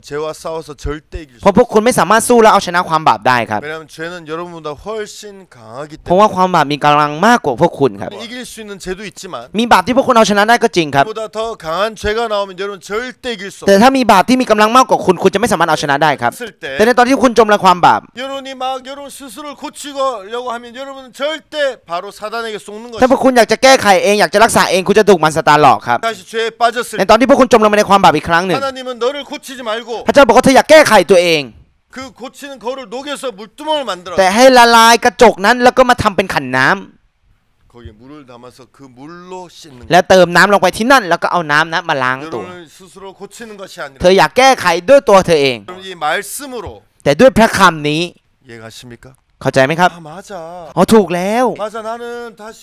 죄와 싸워서 절대 이길 เพราะพวกคุณไม่สามารถสู้และเอาชนะความบาปได้ครับ 왜냐하면 죄는 여러분보다 훨씬 강하기 เพราะว่า 때문에 ความบาปมีกำลังมากกว่าพวกคุณครับ 이길 수 있는 죄도 있지만 มีบาปที่พวกคุณเอาชนะได้ก็จริงครับ 보다 더 강한 죄가 나오면 여러분 절대 이길 수 แต่ถ้ามีบาปที่มีกำลังมากกว่าคุณคุณจะไม่สามารถเอาชนะได้ครับ 없을 แต่ 때 ในตอนที่คุณจมในความบาป 여러분이 막 여러분 스스로를 고치려고 하면 여러분은 절대 바로 사단에게 속는 ถ้าพว 것이에요. กคุณอยากจะแก้ไขเองอยากจะรักษาเองคุณจะถูกมันสตาร์หลอกครับ 다시 죄에 빠졌을 ใน 때 ตอนที่พวกคุณจมลงไปในความบาปอีกครั้งหนึ่ง 하나님은 너를 고치지 말고 พระเจ้าบอกว่าเธออยากแก้ไขตัวเอง 그 고치는 거울을 녹여서 물두멍을 만들어 แต่ให้ละลายกระจกนั้นแล้วก็มาทำเป็นขันน้ำ 거기에 물을 담아서 그 물로 씻는 แล้วเติมน้ำลงไปที่นั่นแล้วก็เอาน้ำนั้นมาล้างตัว 여러분을 스스로 고치는 것이 เธ 아니라 ออยากแก้ไขด้วยตัวเธอเอง 여러분 이 말씀으로 แต่ด้วยพระคำนี้ 이해가십니까? เข้าใจไหมครับ 아 맞아 อ๋อถูกแล้ว 맞아 나는 다시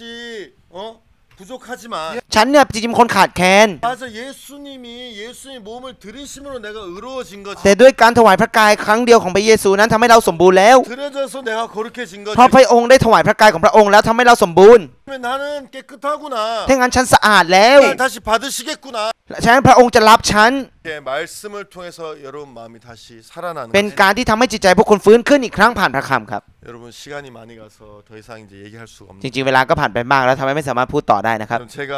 부족하지만 ฉันเนี่ยจริงๆเป็นคนขาดแคลน 맞아 예수님 몸을 들이심으로 내가 의로워진 거지 แต่ด้วยการถวายพระกายครั้งเดียวของพระเยซูนั้นทำให้เราสมบูรณ์แล้ว 들여져서 내가 거룩해진 เพราะ 거지 พระองค์ได้ถวายพระกายของพระองค์แล้วทำให้เราสมบูรณ์ 그러면 나는 깨끗하구나 ถ้างั้นฉันสะอาดแล้ว 날 다시 받으시겠구나 ฉะนั้นพระองค์จะรับฉัน 이렇게 말씀을 통해서 여러분 마음이 다시 살아나는 เป็น 거지 การที่ทำให้จิตใจพวกคุณฟื้นขึ้นอีกครั้งผ่านพระคำครับ 여러분 시간이 많이 가서 더 이상 이제 얘기할 수가 จ 없는 ริงๆเวลาก็ผ่านไปมากแล้วทำให้ไม่สามารถพูดต่อได้นะครับ 그럼 제가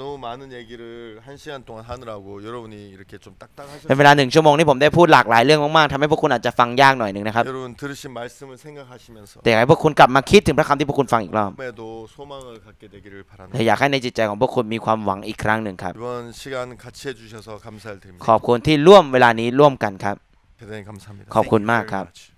너무 많은 얘기를 1시간 동안 하느라고 여러분이 이렇게 좀 เป็น 딱딱하셨어요 เวลา1 ชั่วโมงที่ผมได้พูดหลากหลายเรื่องมากๆทำให้พวกคุณอาจจะฟังยากหน่อยหนึ่งนะครับ 여러분 들으신 말씀을 생각하시면서 แต่อยากให้พวกคุณกลับมาคิดถึงพระคำที่พวกคุณฟังอีกรอบ 마음에도 소망을 갖게 되기를 และ 바랍니다 อยากให้ในจิตใจของพวกคุณมีความหวังอีกครั้งหนึ่งครับ 이번 시간 같이 해주셔서 감사를 ขอบ 드립니다 คุณที่ร่วมเวลานี้ร่วมกันครับ 대단히 감사합니다 ขอบคุณมากครับ Thank you very much.